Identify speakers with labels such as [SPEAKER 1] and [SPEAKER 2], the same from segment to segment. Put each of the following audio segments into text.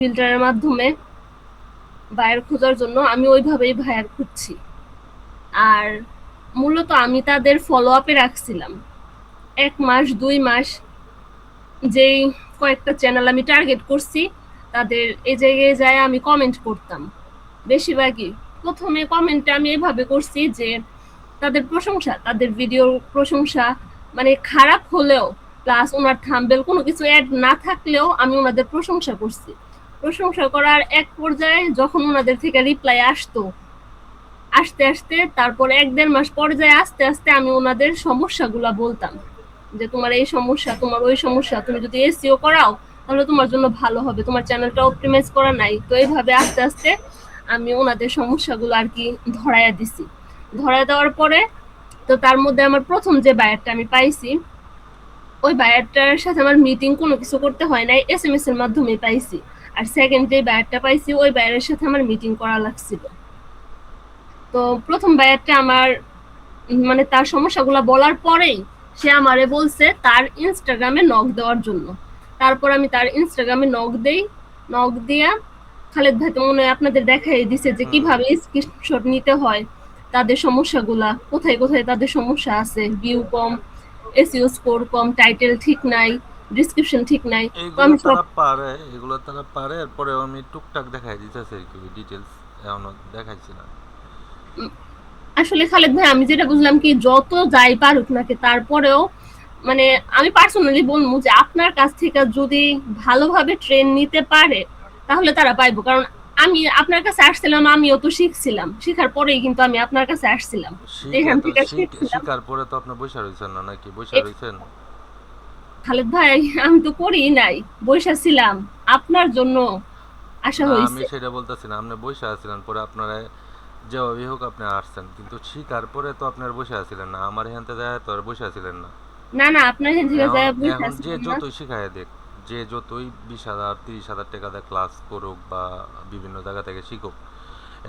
[SPEAKER 1] ফিল্টারের মাধ্যমে বায়ার খোঁজার জন্য আমি ওইভাবেই বায়ার খুঁজছি। আর মূলত আমি তাদের ফলো আপে রাখছিলাম 1 মাস 2 মাস। যেই কয়েকটা চ্যানেল আমি টার্গেট করছি তাদের এই জায়গায় যায় আমি কমেন্ট করতাম বেশিরভাগই। প্রথমে কমেন্টটা আমি এভাবে করছি যে তাদের প্রশংসা, তাদের ভিডিওর প্রশংসা, মানে খারাপ হলেও প্লাস ওনার থাম্বনেল কোনো কিছু অ্যাড না থাকলেও আমি ওনাদের প্রশংসা করছি। প্রশংসা করার এক পর্যায়ে যখন ওনাদের থেকে রিপ্লাই আসতো, আস্তে আস্তে তারপর 1-1.5 মাস পর্যায়ে আস্তে আস্তে আমি ওনাদের সমস্যাগুলা বলতাম যে তোমার এই সমস্যা, তোমার ওই সমস্যা, তুমি যদি এসইও করাও তাহলে তোমার জন্য ভালো হবে, তোমার চ্যানেলটা অপটিমাইজ করা নাই। তো এইভাবে আস্তে আস্তে আমি ওনাদের সমস্যাগুলো আর কি ধরাইয়া দিছি। ধরায় দেওয়ার পরে তো তার মধ্যে আমার প্রথম যে বায়ারটা আমি পাইছি, ওই বায়ারটার সাথে আমার মিটিং কোনো কিছু করতে হয় নাই, এসএমএস এর মাধ্যমে পাইছি। আর সেকেন্ড যে বায়ারটা পাইছি ওই বায়ারের সাথে আমার মিটিং করা লাগছিল। তো প্রথম বায়ারটা আমার মানে তার সমস্যাগুলো বলার পরেই সে আমারে বলছে তার ইনস্টাগ্রামে নক দেওয়ার জন্য। তারপর আমি তার ইনস্টাগ্রামে নক দেই। নক দিয়া খালেদ ভাই তো মনে হয় আপনাদের দেখাই দিছে যে কিভাবে স্ক্রিনশট নিতে হয়, তাদের সমস্যাগুলা কোথায় কোথায় তাদের সমস্যা আছে, ভিউ কম, এসইও স্কোর কম, টাইটেল ঠিক নাই, ডিসক্রিপশন ঠিক নাই। তো
[SPEAKER 2] এইগুলো
[SPEAKER 1] আমি সব
[SPEAKER 2] তারা পারে, এগুলো তারা পারে। এরপরে আমি টুকটাক দেখাই দিতেছি আর কি, ডিটেলস এখনো দেখাইছি না।
[SPEAKER 1] আসলে খালেদ ভাই আমি যেটা বুঝলাম কি যত যাই পারুক নাকি তারপরেও মানে আমি পার্সোনালি বলবো যে আপনার কাছ থেকে যদি ভালোভাবে ট্রেন নিতে পারে তাহলে তারা পাইবো। কারণ আমি আপনার কাছে আসছিলাম, আমিও তো শিখছিলাম, শিখার পরেই কিন্তু আমি আপনার কাছে আসছিলাম,
[SPEAKER 2] শিখে
[SPEAKER 1] এখান
[SPEAKER 2] তো
[SPEAKER 1] থেকে শিখছিলাম।
[SPEAKER 2] শিখার পরে তো আপনি বৈশা রয়েছেন না, নাকি বৈশা রয়েছেন?
[SPEAKER 1] খালেদ ভাই আমি তো করি নাই, বসে ছিলাম আপনার জন্য আসা
[SPEAKER 2] না, আমি
[SPEAKER 1] হয়েছে।
[SPEAKER 2] সেটা বলতেছি না, আপনি বৈশা আছিলেন, পরে আপনারা যেভাবেই হোক আপনি আসছেন, কিন্তু শিখার পরে তো আপনার বসে আছিলেন না, আমার এখান থেকে তো আর বসে আছিলেন না।
[SPEAKER 1] না না আপনার এখান থেকে
[SPEAKER 2] এখন
[SPEAKER 1] যায় বসে
[SPEAKER 2] এখন যে
[SPEAKER 1] আসছিলাম না।
[SPEAKER 2] যতই শিখায় দেখ, যে যতই 20,000 30,000 টাকা দিয়ে ক্লাস করুক বা বিভিন্ন জায়গা থেকে শিখুক,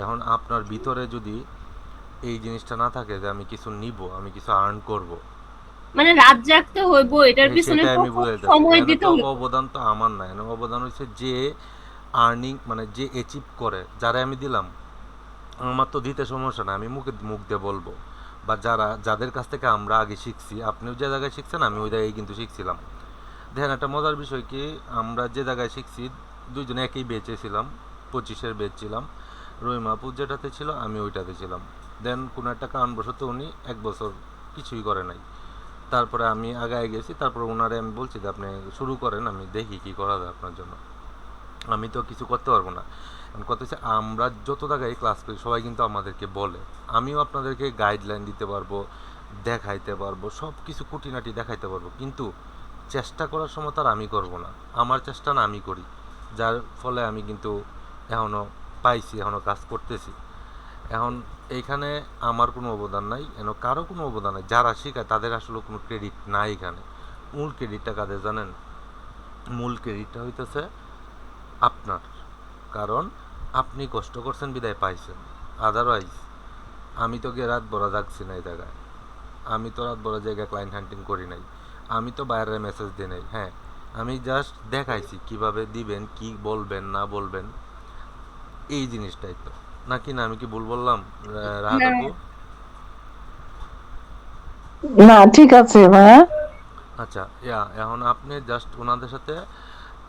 [SPEAKER 2] এখন আপনার ভিতরে যদি এই জিনিসটা না থাকে যে আমি কিছু নিব, আমি কিছু আর্ন করব,
[SPEAKER 1] মানে রাত জাগতে হইব, এটার পিছনে
[SPEAKER 2] সেটাই আমি
[SPEAKER 1] প্রচুর
[SPEAKER 2] বুঝাইতেছি।
[SPEAKER 1] সময়
[SPEAKER 2] এখানে
[SPEAKER 1] দিতে
[SPEAKER 2] তো
[SPEAKER 1] হইব।
[SPEAKER 2] অবদান তো আমার না, এখানে অবদান হচ্ছে যে আর্নিং, মানে যে অ্যাচিভ করে, যারা আমি দিলাম। আমার তো দিতে সমস্যা না, আমি মুখ দিয়ে বলবো। বা যাদের কাছ থেকে আমরা আগে শিখছি, আপনিও যে জায়গায় শিখছেন আমি ওই জায়গায় কিন্তু শিখছিলাম। দেখেন একটা মজার বিষয় কি, আমরা যে জায়গায় শিখছি দুইজনে একই বেচে ছিলাম, 25-এর বেচ ছিলাম। রহিমাপুর যেটাতে ছিল আমি ওইটাতে ছিলাম। দেন কোনো একটা কারণবশত উনি 1 বছর কিছুই করে নাই। তারপরে আমি আগায় গেছি, তারপরে ওনারে আমি বলছি যে আপনি শুরু করেন, আমি দেখি কি করা যায় আপনার জন্য। আমি তো কিছু করতে পারবো না। এখন কথা হচ্ছে, আমরা যত জায়গায় ক্লাস করি সবাই কিন্তু আমাদেরকে বলে, আমিও আপনাদেরকে গাইডলাইন দিতে পারবো, দেখাইতে পারবো, সব কিছু খুঁটিনাটি দেখাইতে পারবো, কিন্তু চেষ্টা করার সময় তার আমি করব না। আমার চেষ্টা না আমি করি, যার ফলে আমি কিন্তু এখনও পাইছি, এখনও কাজ করতেছি। এখন এইখানে আমার কোনো অবদান নাই, কারো কোনো অবদান নাই। যারা শেখায় তাদের আসলে কোনো ক্রেডিট নাই এখানে। মূল ক্রেডিটটা কাদের জানেন? মূল ক্রেডিটটা হইতেছে আপনার। কারণ আপনি কষ্ট করছেন বিদায় পাইছেন। আদারওয়াইজ আমি তো গিয়ে রাত ভরা জাগছি না এই জায়গায়, আমি তো রাত ভরা জায়গায় ক্লায়েন্ট হান্টিং করি নাই, আমি তো বাইরের মেসেজ দিই নাই। হ্যাঁ, আমি জাস্ট দেখাইছি কিভাবে দিবেন, কি বলবেন না বলবেন, এই জিনিসটাই তো। নাকি না, আমি কি ভুল বললাম রাহাত
[SPEAKER 1] হ্যাঁ,
[SPEAKER 2] আপু?
[SPEAKER 3] না, ঠিক আছে ভাইয়া।
[SPEAKER 2] আচ্ছা, এখন আপনি জাস্ট ওনাদের সাথে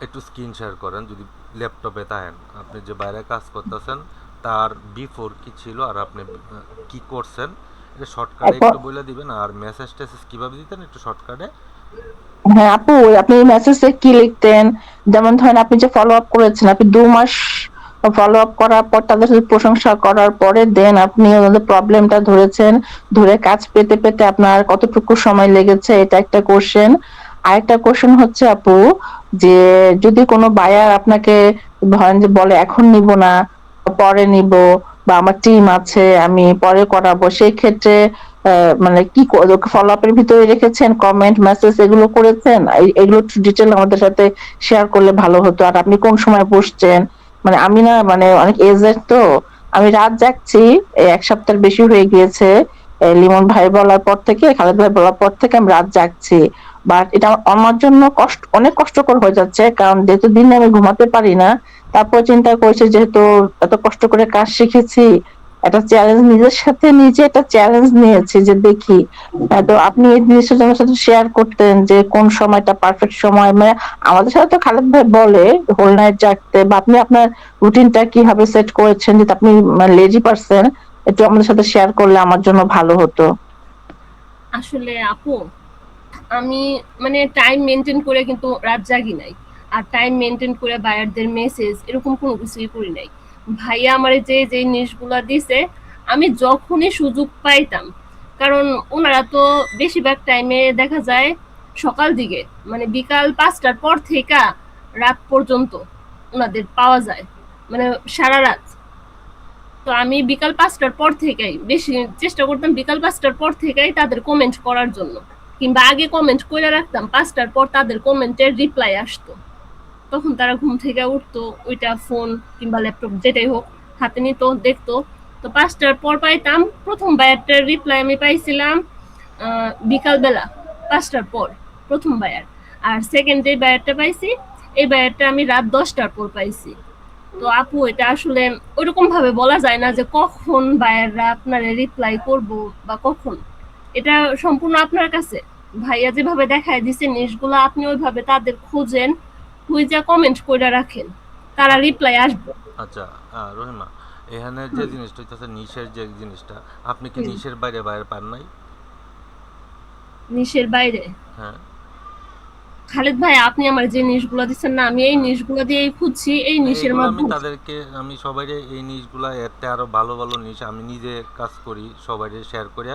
[SPEAKER 2] একটু স্ক্রিন শেয়ার করেন যদি ল্যাপটপে থাকেন, আপনি যে বাইরে কাজ করতেছেন তার বিফোর কি ছিল আর আপনি কি করছেন, এটা শর্টকাটে
[SPEAKER 3] এখন
[SPEAKER 2] একটু বলে দিবেন। আর মেসেজ টেসেজ কীভাবে দিতেন একটু শর্টকাটে।
[SPEAKER 3] হ্যাঁ আপু, আপনি মেসেজে কি লিখতেন? যেমন ধরেন আপনি যে ফলো আপ করেছেন, আপনি 2 মাস ফলো আপ করার পর তাদের সাথে প্রশংসা করার পরে দেন আপনি ওনাদের প্রবলেমটা ধরেছেন, ধরে কাজ পেতে পেতে আপনার কতটুকু সময় লেগেছে, এটা একটা কোশ্চেন। আরেকটা কোশ্চেন হচ্ছে আপু, যে যদি কোনো বায়ার আপনাকে ধরেন যে বলে এখন নিব না, পরে নিব, বা আমার টিম আছে আমি পরে করাবো, সেই ক্ষেত্রে মানে কি ফলো আপের ভিতরে রেখেছেন, কমেন্ট মেসেজ এগুলো করেছেন? এগুলো একটু ডিটেল আমাদের সাথে শেয়ার করলে ভালো হতো। আর আপনি কোন সময় বসছেন? মানে আমি না, মানে অনেক এজেড তো, আমি রাত জাগছি, এই 1 সপ্তাহের বেশি হয়ে গিয়েছে। লিমন ভাই বলার পর থেকে, খালেদ ভাই বলার পর থেকে আমি রাত জাগছি। বাট এটা আমার জন্য অনেক কষ্টকর হয়ে যাচ্ছে, কারণ যেহেতু দিনে আমি ঘুমাতে পারি না, তারপর চিন্তা করেছে যেহেতু এত কষ্ট করে কাজ শিখেছি, একটা চ্যালেঞ্জ নিজের সাথে নিজে একটা চ্যালেঞ্জ নিয়েছি যে দেখি। তো আপনি এই জিনিসটা আমার সাথে শেয়ার করতেন যে কোন সময়টা পারফেক্ট সময়, মানে আমাদের সাথে তো খালেদ ভাই বলে হোল নাইট জাগতে, বা আপনি আপনার রুটিনটা কিভাবে সেট করেছেন, যেটা আপনি লেজি পারসন, একটু আমাদের সাথে শেয়ার করলে আমার জন্য ভালো হতো।
[SPEAKER 1] আসলে আপু, আমি মানে টাইম মেনটেন করে কিন্তু রাত জাগি নাই, আর টাইম মেনটেন করে বায়ারদের মেসেজ এরকম কোনো কিছুই করি নাই। ভাইয়া আমারে যে যে জিনিসগুলো দিছে আমি যখনই সুযোগ পাইতাম, কারণ ওনারা তো বেশিরভাগ টাইমে দেখা যায় সকাল দিকে মানে বিকাল 5টার পর থেকে রাত পর্যন্ত ওনাদের পাওয়া যায়, মানে সারা রাত। তো আমি বিকাল 5টার পর থেকেই বেশি চেষ্টা করতাম, বিকাল 5টার পর থেকেই তাদের কমেন্ট করার জন্য, কিংবা আগে কমেন্ট করে রাখতাম, 5টার পর তাদের কমেন্টের রিপ্লাই আসতো। তখন তারা ঘুম থেকে উঠতো, ওইটা ফোন কিংবা ল্যাপটপ যেটাই হোক হাতে নিত, দেখতো। তো 5টার পর পাইতাম প্রথম বায়ারটার রিপ্লাই, আমি পাইছিলাম বিকালবেলা 5টার পর প্রথম বায়ার। আর সেকেন্ড যে বায়ারটা পাইছি, এই বায়ারটা আমি রাত 10টার পর পাইছি। তো আপু, এটা আসলে ওইরকম ভাবে বলা যায় না যে কখন বায়াররা আপনারে রিপ্লাই করব বা কখন। এটা সম্পূর্ণ আপনার কাছে। ভাইয়া যেভাবে দেখায় দিছে নিশগুলো, আপনি ওইভাবে তাদের খোঁজেন, খুঁজে কমেন্ট করে রাখেন, তারা রিপ্লাই আসবে।
[SPEAKER 2] আচ্ছা, রহিমা, এখানে যে জিনিসটা হইতেছে নিশের যে জিনিসটা, আপনি কি নিশের বাইরে বাইরে পান নাই?
[SPEAKER 1] নিশের বাইরে?
[SPEAKER 2] হ্যাঁ,
[SPEAKER 1] খালেদ ভাই, আপনি আমার যে নিশগুলো দিচ্ছেন না, আমি এই নিশগুলো দিয়েই খুঁজছি, এই নিশের
[SPEAKER 2] এইগুলো আমি
[SPEAKER 1] মাধ্যমে।
[SPEAKER 2] তাদেরকে, আমি সবাইরে এই নিশগুলা, এতে আরো ভালো ভালো নিশ আমি নিজে কাজ করি, সবাইরে শেয়ার করে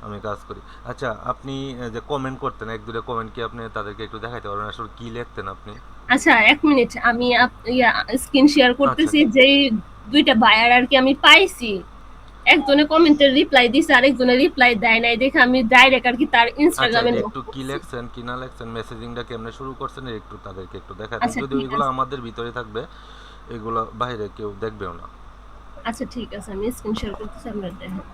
[SPEAKER 2] আমি কাজ করি। আচ্ছা, আপনি যে কমেন্ট করতেন, এক দুটো কমেন্ট কি আপনি তাদেরকে একটু দেখাইতে পারবেন আসলে কি লিখতেন আপনি?
[SPEAKER 1] আচ্ছা, 1 মিনিট, আমি স্ক্রিন শেয়ার
[SPEAKER 2] আচ্ছা,
[SPEAKER 1] করতেছি। যেই দুইটা বায়ার আর কি আমি পাইছি, একজনে কমেন্টের রিপ্লাই দিছে, আরেকজনে রিপ্লাই দেয় নাই, দেখে আমি ডাইরেক্ট আর কি তার
[SPEAKER 2] আচ্ছা,
[SPEAKER 1] ইনস্টাগ্রামে
[SPEAKER 2] এটা
[SPEAKER 1] নক
[SPEAKER 2] একটু কি
[SPEAKER 1] করছি।
[SPEAKER 2] লেখছেন কি না লেখছেন, মেসেজিংটা কেমনে শুরু করছেন, একটু তাদেরকে একটু দেখাতেন,
[SPEAKER 1] আচ্ছা
[SPEAKER 2] যদি
[SPEAKER 1] ঠিক
[SPEAKER 2] ওইগুলো
[SPEAKER 1] আছে,
[SPEAKER 2] আমাদের ভিতরে থাকবে, এগুলো বাইরে কেউ দেখবেও না।
[SPEAKER 1] আচ্ছা ঠিক আছে, আমি স্ক্রিন শেয়ার করতেছি, আপনার দেখেন।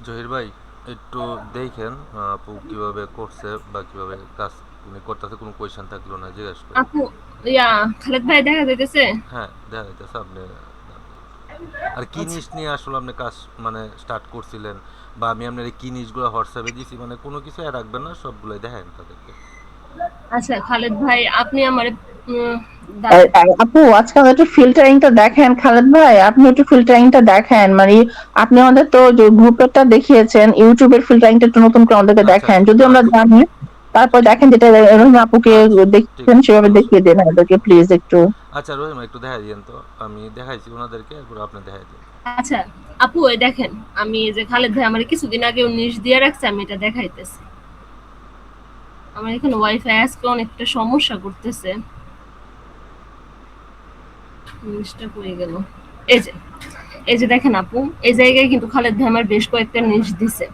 [SPEAKER 2] জহির ভাই, একটু দেখেন আপু কিভাবে করছে বা কিভাবে কাজ উনি করতেছে, কোনো কোয়েশ্চেন থাকলো না জিজ্ঞেস করেন।
[SPEAKER 1] আপু, ইয়া খালেদ ভাই দেখা যাইতেছে?
[SPEAKER 2] হ্যাঁ, দেখা যাইতেছে আপনি। আর কি
[SPEAKER 1] আচ্ছা
[SPEAKER 2] নিশ নিয়ে আসলে আপনি কাজ মানে স্টার্ট করছিলেন, বা আমি আপনার এই কি নিশগুলো হোয়াটসঅ্যাপে দিছি, মানে কোনো কিছু রাখবেন না, সবগুলোই দেখেন তাদেরকে।
[SPEAKER 1] আচ্ছা খালেদ ভাই, আপনি আমার
[SPEAKER 3] আপু আজকাল একটু ফিল্টারিংটা দেখেন, খালেদ ভাই আপনি একটু ফিল্টারিংটা দেখেন, মানে আপনি আমাদের তো যে গ্রুপেরটা দেখিয়েছেন, ইউটিউবের ফিল্টারিংটা একটু নতুন করে আমাদেরকে
[SPEAKER 2] আচ্ছা,
[SPEAKER 3] দেখেন, যদি আমরা
[SPEAKER 2] আচ্ছা,
[SPEAKER 3] জানি। তারপর দেখেন যেটা রহিমা আপুকে
[SPEAKER 2] আচ্ছা, ঠিক
[SPEAKER 3] দেখছেন
[SPEAKER 2] আছে,
[SPEAKER 3] সেভাবে
[SPEAKER 2] সমস্যা
[SPEAKER 3] দেখিয়ে
[SPEAKER 2] নেই।
[SPEAKER 3] দেন আমাদেরকে প্লিজ একটু।
[SPEAKER 2] আচ্ছা রহিমা, একটু দেখাই দিয়েন তো, আমি দেখাইছি ওনাদেরকে, এরপর আপনি দেখাই দিন।
[SPEAKER 1] আচ্ছা আপু, এই দেখেন, আমি এই যে খালেদ ভাই আমার কিছুদিন আগে নিশ দিয়ে রাখছে, আমি এটা দেখাইতেছি। আমার এখানে ওয়াইফাই আজকে অনেকটা সমস্যা করতেছে, নিশটা কই গেল? এই যে, এই যে দেখেন আপু, এই জায়গায় কিন্তু খালেদ ভাই আমার বেশ কয়েকটা নিশ দিছে।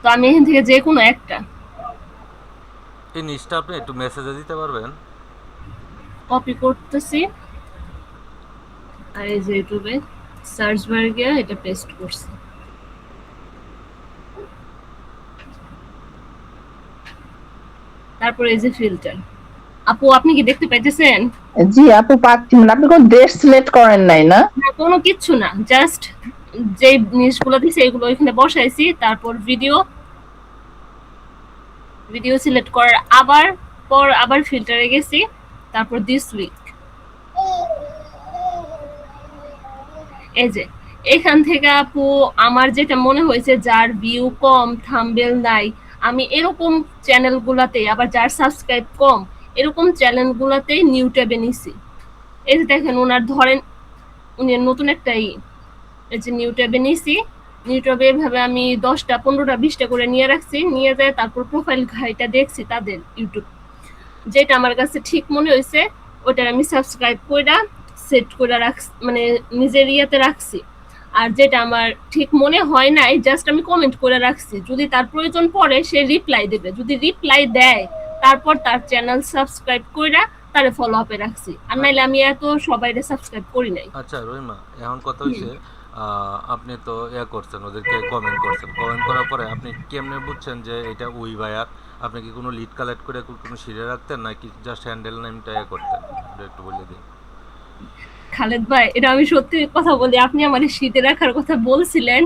[SPEAKER 1] তো আমি এখান থেকে যে কোনো একটা
[SPEAKER 2] এই নিচটা আপনি একটু মেসেজে দিতে পারবেন?
[SPEAKER 1] কপি করতেছি, আর এই যে ইউটিউবে সার্চ বারে গিয়ে এটা পেস্ট করছি। তারপরে এই যে ফিল্টার। আপু, আপনি কি দেখতে পাইতেছেন?
[SPEAKER 3] জি আপু পাচ্ছি, মানে আপনি কোন দেশ সিলেক্ট করেন নাই না?
[SPEAKER 1] না, কোনো কিচ্ছু না, জাস্ট যে জিনিসগুলো দিছে এগুলো এখানে বসাইছি, তারপর ভিডিও, ভিডিও সিলেক্ট করার আবার ফিল্টারে গেছি, তারপর দিস উইক। এই যে এখান থেকে আপু আমার যেটা মনে হয়েছে, যার ভিউ কম, থাম্বনেল নাই, আমি এরকম চ্যানেলগুলাতে, আবার যার সাবস্ক্রাইব কম, এরকম চ্যানেলগুলাতেই নিউ ট্যাবে নিছি। এই যে দেখেন, ওনার ধরেন উনি নতুন একটা এই যে নিউ ট্যাবে নিছি, নিউ ট্যাবে এভাবে আমি 10টা 15টা 20টা করে নিয়ে রাখছি, নিয়ে যায় তারপর প্রোফাইল ঘাইটা দেখছি তাদের ইউটিউব, যেটা আমার কাছে ঠিক মনে হয়েছে ওটার আমি সাবস্ক্রাইব কইরা সেট করে রাখছি, মানে নিজের ইয়াতে রাখছি। আর যেটা আমার ঠিক মনে হয় নাই, জাস্ট আমি কমেন্ট করে রাখছি, যদি তার প্রয়োজন পড়ে সে রিপ্লাই দেবে, যদি রিপ্লাই দেয় তারপর তার চ্যানেল সাবস্ক্রাইব কইরা তারে ফলো আপে রাখছি, আর নাইলে আমি এত সবাইরে সাবস্ক্রাইব করি নাই।
[SPEAKER 2] আচ্ছা রহিমা, এখন কথা হইছে, আপনি তো করছেন, ওদেরকে কমেন্ট করছেন, কমেন্ট করার পরে আপনি কেমনে বুঝছেন যে এটা ওই বায়ার, আপনি কি কোনো লিড কালেক্ট করে কোনো সিটে রাখতেন নাকি জাস্ট হ্যান্ডেল নেমটা করতেন, এটা একটু বলে দিন।
[SPEAKER 1] খালেদ ভাই, এটা আমি সত্যি কথা বলি, আপনি আমার শীতে রাখার কথা বলছিলেন,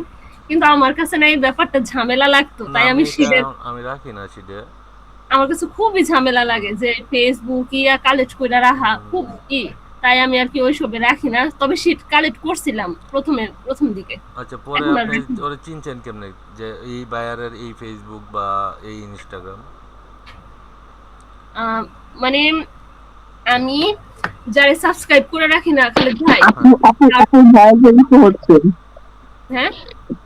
[SPEAKER 1] কিন্তু আমার কাছে না এই ব্যাপারটা ঝামেলা লাগতো,
[SPEAKER 2] না
[SPEAKER 1] তাই
[SPEAKER 2] আমি
[SPEAKER 1] আমি
[SPEAKER 2] এটা
[SPEAKER 1] শীতে
[SPEAKER 2] আমি রাখি না সিটে।
[SPEAKER 1] আমার কাছে খুবই ঝামেলা লাগে যে ফেসবুক ইয়া কালেক্ট করে রাখা খুব তাই আমি আর কি ওইসবে রাখি না। তবে শীট কালেক্ট করছিলাম প্রথম দিকে।
[SPEAKER 2] আচ্ছা, পরে
[SPEAKER 1] এখন আর
[SPEAKER 2] আপনি
[SPEAKER 1] রাখি না।
[SPEAKER 2] ওরে চিনছেন কেমনে যে এই বায়ারের এই ফেসবুক বা এই ইনস্টাগ্রাম?
[SPEAKER 1] আহ, মানে আমি যারা সাবস্ক্রাইব করে রাখি না খালেদ ভাই,
[SPEAKER 3] আপু আপু
[SPEAKER 1] তার-
[SPEAKER 3] আপু ভয়েস ইকো হচ্ছে।
[SPEAKER 1] হ্যাঁ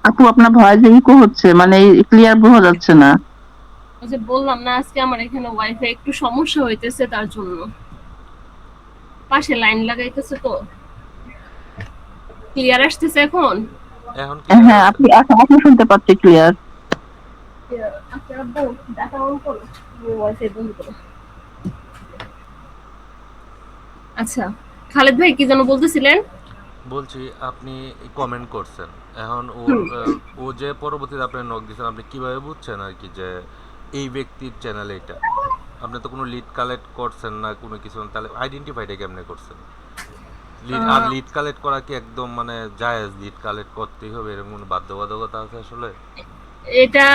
[SPEAKER 3] আপু আপনার ভয়েস ইকো হচ্ছে, মানে ক্লিয়ার বোঝা যাচ্ছে না।
[SPEAKER 1] ওই যে বললাম না আজকে আমার এখানে ওয়াইফাই একটু সমস্যা হইতেছে, তার জন্য পাশে লাইন লাগাইতেছে তো। ক্লিয়ার আসতেছে এখন?
[SPEAKER 2] এখন ক্লিয়ার
[SPEAKER 3] হ্যাঁ,
[SPEAKER 2] আছে।
[SPEAKER 3] আপনি এখন এখন শুনতে পাচ্ছি ক্লিয়ার।
[SPEAKER 1] আপনারা ডাটা অন করো, ওয়াইফাই বন্ধ করো। আচ্ছা, খালেদ ভাই কি যেন বলতেছিলেন?
[SPEAKER 2] বলছি আপনি কমেন্ট করছেন, এখন ওর
[SPEAKER 1] হুম।
[SPEAKER 2] ও যে পরবর্তীতে আপনি নক দিয়েছেন, আপনি কিভাবে বুঝছেন আর কি যে এই ব্যক্তির চ্যানেল এটা? আপনি তো কোনো লিড কালেক্ট করছেন না কোনো কিছু না, তাহলে আইডেন্টিফাইটা কেমনে করছেন? আর
[SPEAKER 1] আহ,
[SPEAKER 2] লিড কালেক্ট করা কি একদম মানে জায়েজ, লিড কালেক্ট করতেই হবে এরকম কোনো বাধ্যবাধকতা আছে আসলে?
[SPEAKER 1] এটা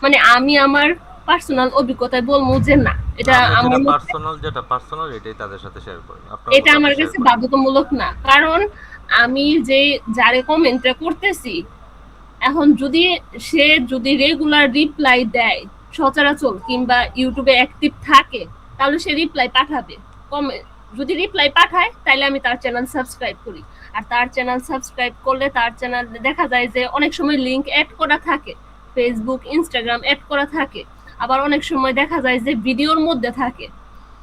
[SPEAKER 1] মানে আমি আমার পার্সোনাল অভিজ্ঞতায় বলবো যে না, এটা
[SPEAKER 2] আপনি
[SPEAKER 1] আমার মতে
[SPEAKER 2] যেটা পার্সোনাল এটাই তাদের সাথে শেয়ার করেন, আপনার
[SPEAKER 1] এটা
[SPEAKER 2] মতো আপনি
[SPEAKER 1] আমার
[SPEAKER 2] শেয়ার
[SPEAKER 1] কাছে
[SPEAKER 2] করেন।
[SPEAKER 1] বাধ্যতামূলক না, কারণ আমি যে যারে কমেন্টটা করতেছি, এখন যদি রেগুলার রিপ্লাই দেয় সচরাচর কিংবা ইউটিউবে অ্যাক্টিভ থাকে, তাহলে সে রিপ্লাই পাঠাবে। কমে যদি রিপ্লাই পাঠায় তাহলে আমি তার চ্যানেল সাবস্ক্রাইব করি। আর তার চ্যানেল সাবস্ক্রাইব করলে তার চ্যানেল দেখা যায় যে অনেক সময় লিংক অ্যাড করা থাকে, ফেসবুক ইনস্টাগ্রাম অ্যাড করা থাকে। আবার অনেক সময় দেখা যায় যে ভিডিওর মধ্যে থাকে,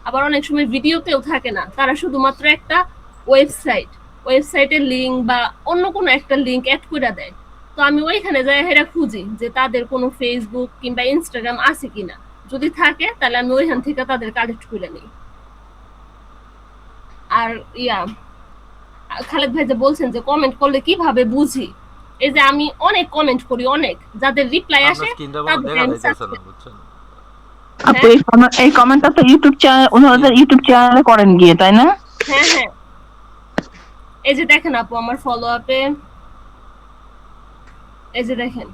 [SPEAKER 1] আবার অনেক সময় ভিডিওতেও থাকে না, তারা শুধুমাত্র একটা ওয়েবসাইটের লিংক বা অন্য কোনো একটা লিংক অ্যাড করে দেয়। তো আমি ওইখানে যাই হেরা খুঁজি যে তাদের কোনো ফেসবুক কিংবা ইনস্টাগ্রাম আছে কিনা, যদি থাকে তাহলে আমি ওইখান থেকে তাদের কালেক্ট করে নিই। আর ইয়া খালেদ ভাই যে বলছেন যে কমেন্ট করলে কিভাবে বুঝি, এই যে আমি অনেক কমেন্ট করি, অনেক যাদের রিপ্লাই
[SPEAKER 2] আপনার
[SPEAKER 1] আসে
[SPEAKER 2] স্ক্রিনটা মনে
[SPEAKER 1] তাদের
[SPEAKER 2] দেখা
[SPEAKER 1] আমি
[SPEAKER 2] যাইতেছে না,
[SPEAKER 1] সাবস্ক্রাইব।
[SPEAKER 2] বুঝছেন?
[SPEAKER 3] আপু
[SPEAKER 1] হ্যাঁ
[SPEAKER 3] এই কমেন্টটা তো ইউটিউব চ্যানেল, ওনাদের ইউটিউব চ্যানেলে করেন গিয়ে, তাই না?
[SPEAKER 1] হ্যাঁ হ্যাঁ, এই যে দেখেন আপু আমার ফলো আপে, এই যে দেখেন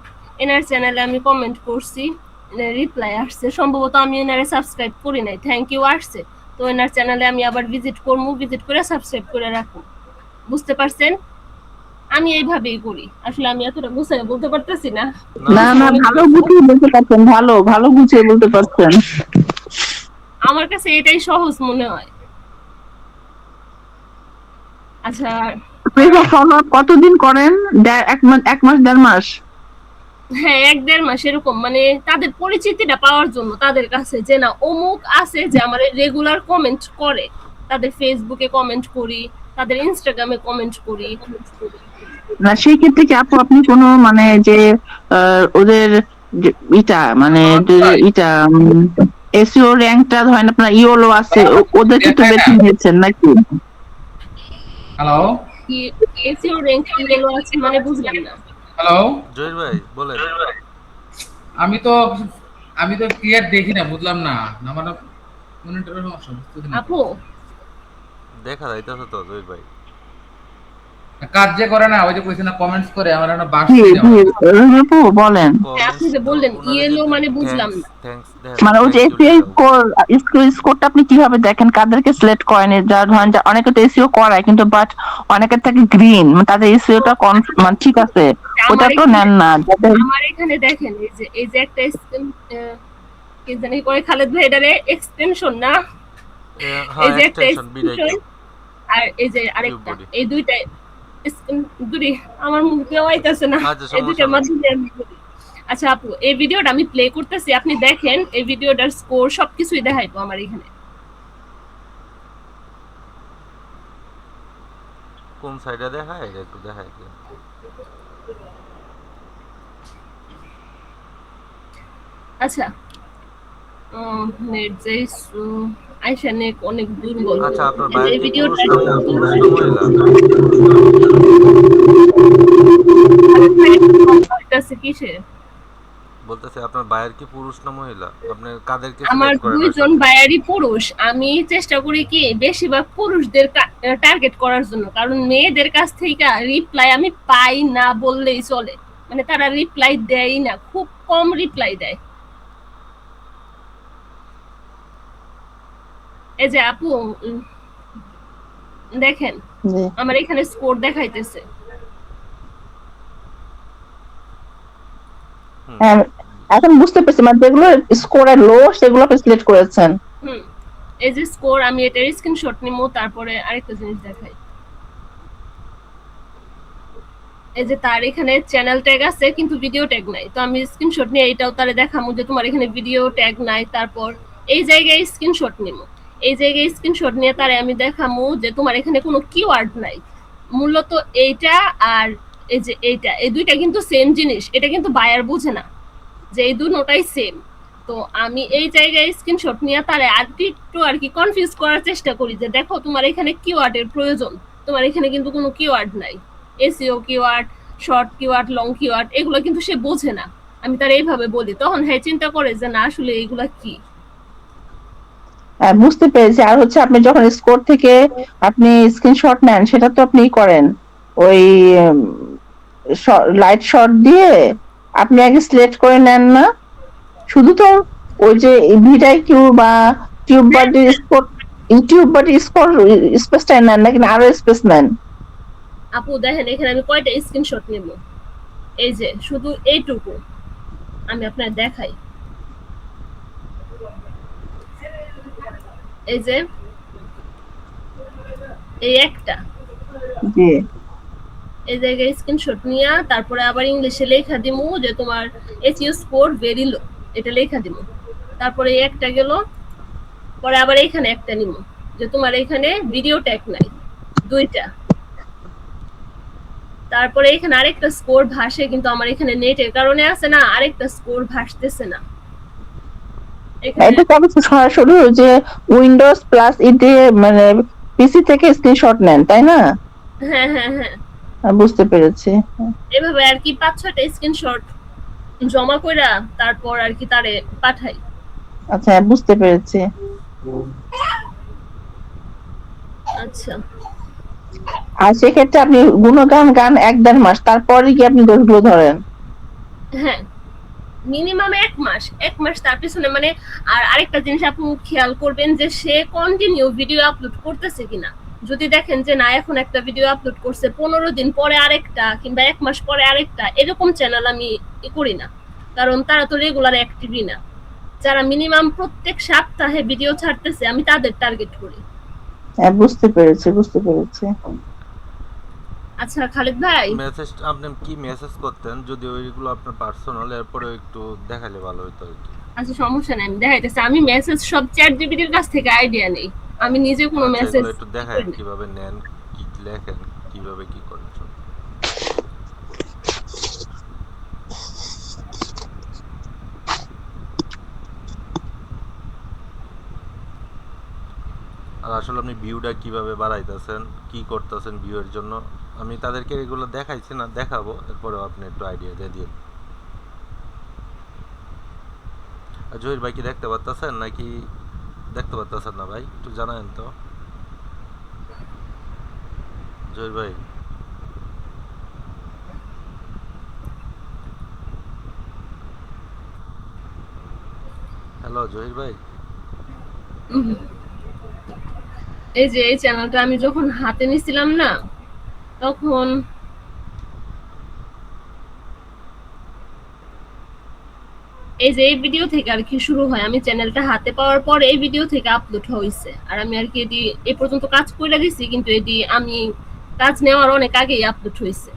[SPEAKER 1] এনার চ্যানেলে আমি কমেন্ট করছি, রিপ্লাই আসছে, সম্ভবত আমি এনারে সাবস্ক্রাইব করি নাই, থ্যাংক ইউ আসছে। তো এনার চ্যানেলে আমি আবার ভিজিট করবো, ভিজিট করে সাবস্ক্রাইব করে রাখবো। বুঝতে পারছেন? আমি এইভাবেই করি, আসলে আমি এতটা গুছিয়ে বলতে পারতেছি না।
[SPEAKER 2] না
[SPEAKER 3] না না,
[SPEAKER 2] সব ঠিক
[SPEAKER 3] ভালো
[SPEAKER 2] আছে।
[SPEAKER 3] গুছিয়ে বলতে পারছেন, ভালো ভালো গুছিয়ে বলতে পারছেন।
[SPEAKER 1] আমার কাছে এটাই সহজ মনে হয়। আচ্ছা,
[SPEAKER 3] ফলো আপ কতদিন করেন? এক মাস 1.5 মাস?
[SPEAKER 1] হ্যাঁ 1-1.5 মাস এরকম, মানে তাদের পরিচিতিটা পাওয়ার জন্য, তাদের কাছে যে না অমুক আছে যে আমার রেগুলার কমেন্ট করে, তাদের ফেসবুকে কমেন্ট করি, তাদের ইনস্টাগ্রামে কমেন্ট করি।
[SPEAKER 3] না সেই ক্ষেত্রে কি আপু আপনি কোনো মানে যে ওদের যে ইটা মানে যে ইটা এসইও র্যাঙ্কটা ধরেন আপনার ইওলো আছে, ওদেরকে তো বেছে নিয়েছেন নাকি?
[SPEAKER 4] হ্যালো
[SPEAKER 1] কি এসইও র‍্যাঙ্ক কি হলো আছে মানে বুঝলাম না।
[SPEAKER 4] হ্যালো,
[SPEAKER 2] জহির ভাই বলেন।
[SPEAKER 4] আমি তো আমি তো ক্লিয়ার দেখি না, বুঝলাম না আমার মনিটরের সমস্যা, বুঝতেছি না তো।
[SPEAKER 1] আপু
[SPEAKER 2] দেখা যাইতেছে তো জহির ভাই।
[SPEAKER 4] কাজ যে করে না, ওই যে কইছে না কমেন্টস করে, আমার একটা বাস
[SPEAKER 3] জি
[SPEAKER 4] দিয়ে
[SPEAKER 3] জি,
[SPEAKER 4] আমার।
[SPEAKER 3] আপু বলেন।
[SPEAKER 1] আপনি যে বললেন ইয়েলো মানে বুঝলাম না।
[SPEAKER 2] থ্যাঙ্কস
[SPEAKER 3] মানে ওই যে এসইও স্কোরটা আপনি কিভাবে দেখেন, কাদেরকে সিলেক্ট করেন? যা ধরেন যে অনেকে তো এসইও করায় কিন্তু বাট অনেকের থাকে গ্রিন, তাদের এসইওটা মানে ঠিক আছে, ওটা তো নেন না যাদের।
[SPEAKER 1] আমার এখানে দেখেন এই যে একটা কি জানি করে খালেদ ভাই, এটারে এক্সটেনশন না,
[SPEAKER 2] হ্যাঁ
[SPEAKER 1] এই যে একটা
[SPEAKER 2] এক্সটেনশন বিডাই
[SPEAKER 1] extension, আর এই যে আরেকটা, এই দুইটা দুটি আমার মুখ দিয়ে আইতাছে না,
[SPEAKER 2] আচ্ছা
[SPEAKER 1] এই
[SPEAKER 2] সমস্যা
[SPEAKER 1] দুইটার
[SPEAKER 2] নাই।
[SPEAKER 1] মাঝে আমি বলি। আচ্ছা আপু, এই ভিডিওটা আমি প্লে করতেছি, আপনি দেখেন, এই ভিডিওটার স্কোর সবকিছুই দেখাইবো আমার এখানে।
[SPEAKER 2] কোন সাইডে দেখায় একটু দেখায় কি?
[SPEAKER 1] আচ্ছা, নেট যে আইসা নেক অনেক দুর্বল।
[SPEAKER 2] আচ্ছা আপনার
[SPEAKER 1] এই যে
[SPEAKER 2] বাইরে
[SPEAKER 1] এই
[SPEAKER 2] কি
[SPEAKER 1] ভিডিওটা
[SPEAKER 2] পুরুষ না মহিলা?
[SPEAKER 1] হইতাছে কিসে?
[SPEAKER 2] বলতেছে আপনার বায়ার কি পুরুষ না মহিলা? আপনি কাদেরকে
[SPEAKER 1] আমার
[SPEAKER 2] সিলেক্ট করেন
[SPEAKER 1] দুইজন
[SPEAKER 2] আসলে?
[SPEAKER 1] বায়ারই পুরুষ। আমি চেষ্টা করি কি বেশিরভাগ পুরুষদের টার্গেট করার জন্য, কারণ মেয়েদের কাছ থেকে রিপ্লাই আমি পাই না বললেই চলে। মানে তারা রিপ্লাই দেয় না, খুব কম রিপ্লাই দেয়। এই যে আপু, দেখেন
[SPEAKER 3] জি।
[SPEAKER 1] আমার এখানে স্কোর দেখাইতেছে।
[SPEAKER 2] হুম।
[SPEAKER 3] হ্যাঁ, এখন বুঝতে পেরেছি মানে যেগুলো স্কোরে লো সেগুলো আপনি সিলেক্ট করেছেন।
[SPEAKER 1] হুম, এই যে স্কোর, আমি এটার স্ক্রিনশট নিবো, তারপরে আরেকটা জিনিস দেখাই। এই যে তার এখানে চ্যানেল ট্যাগ আছে কিন্তু ভিডিও ট্যাগ নাই, তো আমি স্ক্রিনশট নিয়ে এটাও তারে দেখামু যে তোমার এখানে ভিডিও ট্যাগ নাই। তারপর এই জায়গায় স্ক্রিনশট নিবো, এই জায়গায় স্ক্রিনশট নিয়ে তারে আমি দেখামু যে তোমার এখানে কোনো কিওয়ার্ড নাই। মূলত এইটা আর এই যে এইটা, এই দুইটা কিন্তু সেম জিনিস, এটা কিন্তু বায়ার বুঝে না যে এই দুটোটাই সেম। তো আমি এই জায়গায় স্ক্রিনশট নিয়ে তারে আর একটু আর কি কনফিউজ করার চেষ্টা করি যে দেখো তোমার এখানে কিওয়ার্ডের প্রয়োজন, তোমার এখানে কিন্তু কোনো কিওয়ার্ড নাই। SEO keyword, short keyword, long keyword, এগুলো কিন্তু সে বোঝে না। আমি তার এইভাবে বলি, তখন হ্যাঁ চিন্তা করে যে না আসলে এগুলা কি।
[SPEAKER 3] হ্যাঁ, বুঝতে পেরেছি। আর হচ্ছে আপনি যখন স্কোর থেকে আপনি স্ক্রিনশট নেন সেটা তো আপনি করেন ওই লাইট শট দিয়ে আপনি আগে সিলেক্ট করে নেন না? শুধু তো ওই যে ভিটাই কিউ বা টিউব বাটির স্কোর, ইউটিউব বাটির স্কোর স্পেসটাই নেন নাকি আরো স্পেস নেন?
[SPEAKER 1] আপু দেখেন এখানে আমি কয়টা স্ক্রিনশট নেব, এই যে শুধু এইটুকু আমি আপনার দেখাই। এই যে এই একটা,
[SPEAKER 3] জি।
[SPEAKER 1] এই জায়গায় স্ক্রিনশট নিয়ে তারপরে আবার ইংলিশে লেখা দিমু যে তোমার এসইও স্কোর ভেরি লো, এটা লেখা দিমু। তারপরে এই একটা গেল, পরে আবার এখানে একটা নিমু যে তোমার এখানে ভিডিও ট্যাগ নাই, দুইটা। তারপরে এখানে আরেকটা স্কোর ভাসে কিন্তু আমার এখানে নেটের কারণে আছে না, আরেকটা স্কোর ভাসতেছে না এখানে।
[SPEAKER 3] এটা তো আপনি সরাসরি ওই যে উইন্ডোজ প্লাস ই দিয়ে মানে পিসি থেকে স্ক্রিনশট নেন তাই না?
[SPEAKER 1] হ্যাঁ হ্যাঁ হ্যাঁ,
[SPEAKER 3] বুঝতে পেরেছি।
[SPEAKER 1] এভাবে আর কি 5-6টা স্ক্রিনশট জমা কইরা তারপর আর কি তারে পাঠাই।
[SPEAKER 3] আচ্ছা, বুঝতে পেরেছি।
[SPEAKER 1] আচ্ছা,
[SPEAKER 3] আর সেক্ষেত্রে আপনি গুণগান গান 1-1.5 মাস তারপরে কি আপনি দোষগুলো ধরেন?
[SPEAKER 1] হ্যাঁ মিনিমাম 1 মাস, 1 মাস তার পিছনে মানে। আর আরেকটা জিনিস আপনি খেয়াল করবেন যে সে কন্টিনিউ ভিডিও আপলোড করতেছে কিনা। যদি দেখেন যে না এখন একটা ভিডিও আপলোড করছে, 15 দিন পরে আরেকটা, কিংবা 1 মাস পরে আরেকটা, এরকম চ্যানেল আমি করি না, কারণ তারা তো রেগুলার অ্যাক্টিভই না। যারা মিনিমাম প্রত্যেক সপ্তাহে ভিডিও ছাড়তেছে আমি তাদের টার্গেট করি।
[SPEAKER 3] হ্যাঁ, বুঝতে পেরেছি, বুঝতে পেরেছি।
[SPEAKER 1] আচ্ছা খালেদ ভাই,
[SPEAKER 2] মেসেজ আপনি কি মেসেজ করতেন যদি ওইগুলো আপনার পার্সোনাল, এরপরে একটু দেখালে ভালো হতো আর কি।
[SPEAKER 1] আচ্ছা সমস্যা নাই, আমি দেখাইতেছি। আমি মেসেজ সব চ্যাট জিপিটির কাছ থেকে আইডিয়া নেই, আমি নিজে কোনো
[SPEAKER 2] আচ্ছা,
[SPEAKER 1] মেসেজ
[SPEAKER 2] এগুলো একটু দেখান কিভাবে নেন, কি লেখেন, কিভাবে কি করেন সব। আর আসলে আপনি ভিউটা কিভাবে বাড়াইতেছেন, কি করতেছেন ভিউয়ের জন্য, আমি তাদেরকে এগুলো দেখাইছি না, দেখাবো, এরপরে আপনি একটু আইডিয়া দিয়ে দিন। আর জহির ভাই কি দেখতে পারতেছেন নাকি দেখতে পারতেছেন না ভাই, একটু জানায়েন তো জহির ভাই। হ্যালো জহির ভাই।
[SPEAKER 1] এই যে এই চ্যানেলটা আমি যখন হাতে নিছিলাম না, তখন এই যে এই ভিডিও থেকে আর কি শুরু হয়। আমি চ্যানেলটা হাতে পাওয়ার পর এই ভিডিও থেকে আপলোড হয়েছে, আর আমি আর কি এটি এই পর্যন্ত কাজ করে দিছি, কিন্তু এটি আমি কাজ নেওয়ার অনেক আগেই আপলোড হয়েছে।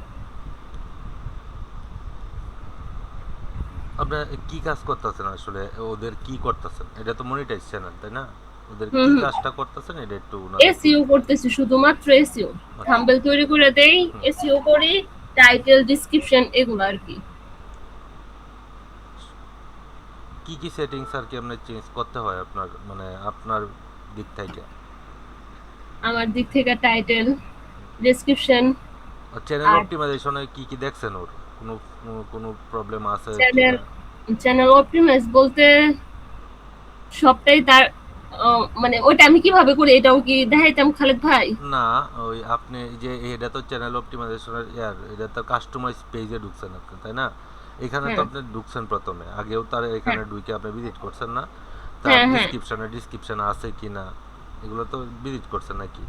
[SPEAKER 2] আপনার কি কাজ করতেছেন আসলে, ওদের কি করতেছেন? এটা তো মনিটাইজ চ্যানেল তাই না? ওদের
[SPEAKER 1] হুম
[SPEAKER 2] কি
[SPEAKER 1] হুম,
[SPEAKER 2] কাজটা করতেছেন এটা একটু ওনাদের
[SPEAKER 1] এসইও করতেছি, শুধুমাত্র এসইও।
[SPEAKER 2] আচ্ছা।
[SPEAKER 1] থাম্বনেল তৈরি করে দেই,
[SPEAKER 2] হুম।
[SPEAKER 1] এসইও করি, টাইটেল, ডেসক্রিপশন, এগুলো আর কি।
[SPEAKER 2] কি কি সেটিংস আর কি আপনার চেঞ্জ করতে হয় আপনার মানে আপনার দিক থেকে?
[SPEAKER 1] আমার দিক থেকে টাইটেল, ডেসক্রিপশন,
[SPEAKER 2] চ্যানেল
[SPEAKER 1] আর
[SPEAKER 2] অপটিমাইজেশনে কি কি দেখছেন ওর? কোনো কোনো প্রবলেম আছে কি
[SPEAKER 1] চ্যানেল
[SPEAKER 2] না?
[SPEAKER 1] চ্যানেল অপটিমাইজ বলতে সবটাই তার মানে ওইটা আমি কিভাবে করি এটাও কি দেখাইতাম খালেদ ভাই?
[SPEAKER 2] না, ওই আপনি যে এটা তো চ্যানেল অপটিমাইজেশনের এটা তো কাস্টমাইজ পেজে ঢুকছেন আপনি, তাই না? এখানে তো
[SPEAKER 1] হ্যাঁ
[SPEAKER 2] আপনি ঢুকছেন প্রথমে, আগেও তার
[SPEAKER 1] হ্যাঁ
[SPEAKER 2] এখানে ঢুকে আপনি ভিজিট করছেন না? তার
[SPEAKER 1] হ্যাঁ হ্যাঁ
[SPEAKER 2] ডিসক্রিপশনে আছে কি না এগুলো তো ভিজিট করছেন নাকি?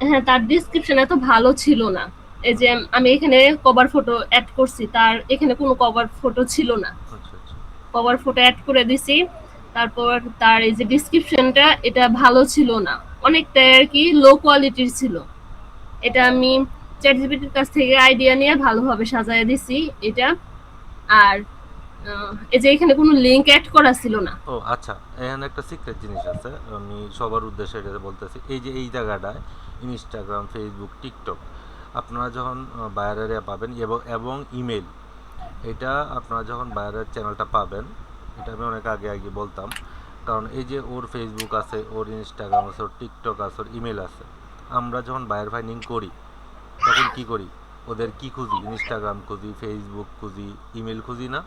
[SPEAKER 1] হ্যাঁ, তার ডিসক্রিপশন এত ভালো ছিল না। এই যে আমি এখানে কভার ফটো অ্যাড করছি, তার এখানে কোনো কভার ফটো ছিল না।
[SPEAKER 2] আচ্ছা আচ্ছা।
[SPEAKER 1] কভার ফটো অ্যাড করে দিছি। তারপর তার এই যে ডিসক্রিপশনটা এটা ভালো ছিল না, অনেকটা আর কি লো কোয়ালিটির ছিল। এটা আমি চ্যাটজিপিটির কাছ থেকে আইডিয়া নিয়ে ভালোভাবে সাজায় দিছি এটা। আর এই যে এখানে কোনো লিংক অ্যাড করা ছিল না।
[SPEAKER 2] ও আচ্ছা, এখানে একটা সিক্রেট জিনিস আছে, আমি সবার উদ্দেশ্যে এটা বলতেছি। এই যে এই জায়গাটায় ইনস্টাগ্রাম, ফেসবুক, টিকটক আপনারা যখন বায়ারের পাবেন এবং ইমেল, এটা আপনারা যখন বায়ারের চ্যানেলটা পাবেন, এটা আমি অনেক আগে আগে বলতাম, কারণ এই যে ওর ফেসবুক আছে, ওর ইনস্টাগ্রাম আছে, ওর টিকটক আছে, ওর ইমেল আছে, আমরা যখন বায়ার ফাইন্ডিং করি তখন কি করি, ওদের কি খুঁজি, ইনস্টাগ্রাম খুঁজি, ফেসবুক খুঁজি, ইমেল খুঁজি না,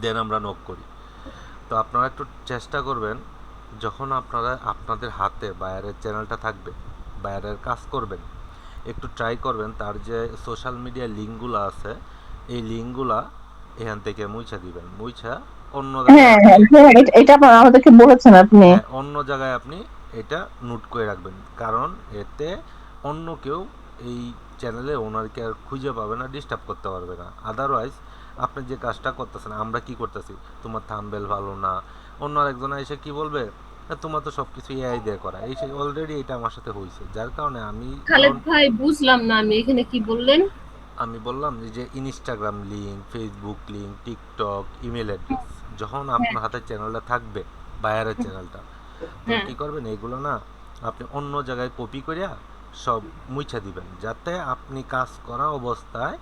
[SPEAKER 2] দেন আমরা নক করি। তো আপনারা একটু চেষ্টা করবেন, যখন আপনারা আপনাদের হাতে বায়ারের চ্যানেলটা থাকবে, বায়ারের কাজ করবেন, একটু ট্রাই করবেন তার যে সোশ্যাল মিডিয়া লিঙ্কগুলো আছে, এই লিঙ্কগুলা এখান থেকে মুইছা দিবেন, মুইছা অন্য জায়গায়
[SPEAKER 3] হ্যাঁ
[SPEAKER 2] আপনি,
[SPEAKER 3] হ্যাঁ হ্যাঁ, এটা আমাদেরকে বলেছেন আপনি।
[SPEAKER 2] হ্যাঁ অন্য জায়গায় আপনি এটা নোট করে রাখবেন, কারণ এতে অন্য কেউ এই চ্যানেলে ওনারকে আর খুঁজে পাবে না, ডিস্টার্ব করতে পারবে না। আদারওয়াইজ আপনি যে কাজটা করতেছেন, আমরা কি করতেছি, তোমার থাম্বনেল ভালো না, অন্য আরেকজন এসে কি বলবে, তোমার তো সব কিছু এআই দিয়ে করা, এই অলরেডি এটা আমার সাথে হয়েছে, যার কারণে আমি
[SPEAKER 1] খালেদ
[SPEAKER 2] যখন,
[SPEAKER 1] ভাই বুঝলাম না আমি এখানে কি বললেন?
[SPEAKER 2] আমি বললাম যে Instagram link, Facebook link, TikTok, email address, যখন
[SPEAKER 1] হ্যাঁ
[SPEAKER 2] আপনার হাতে চ্যানেলটা থাকবে, বায়ারের চ্যানেলটা, তখন
[SPEAKER 1] হ্যাঁ
[SPEAKER 2] কী করবেন, এইগুলো না আপনি অন্য জায়গায় কপি করিয়া সব মুছা দিবেন, যাতে আপনি কাজ করা অবস্থায়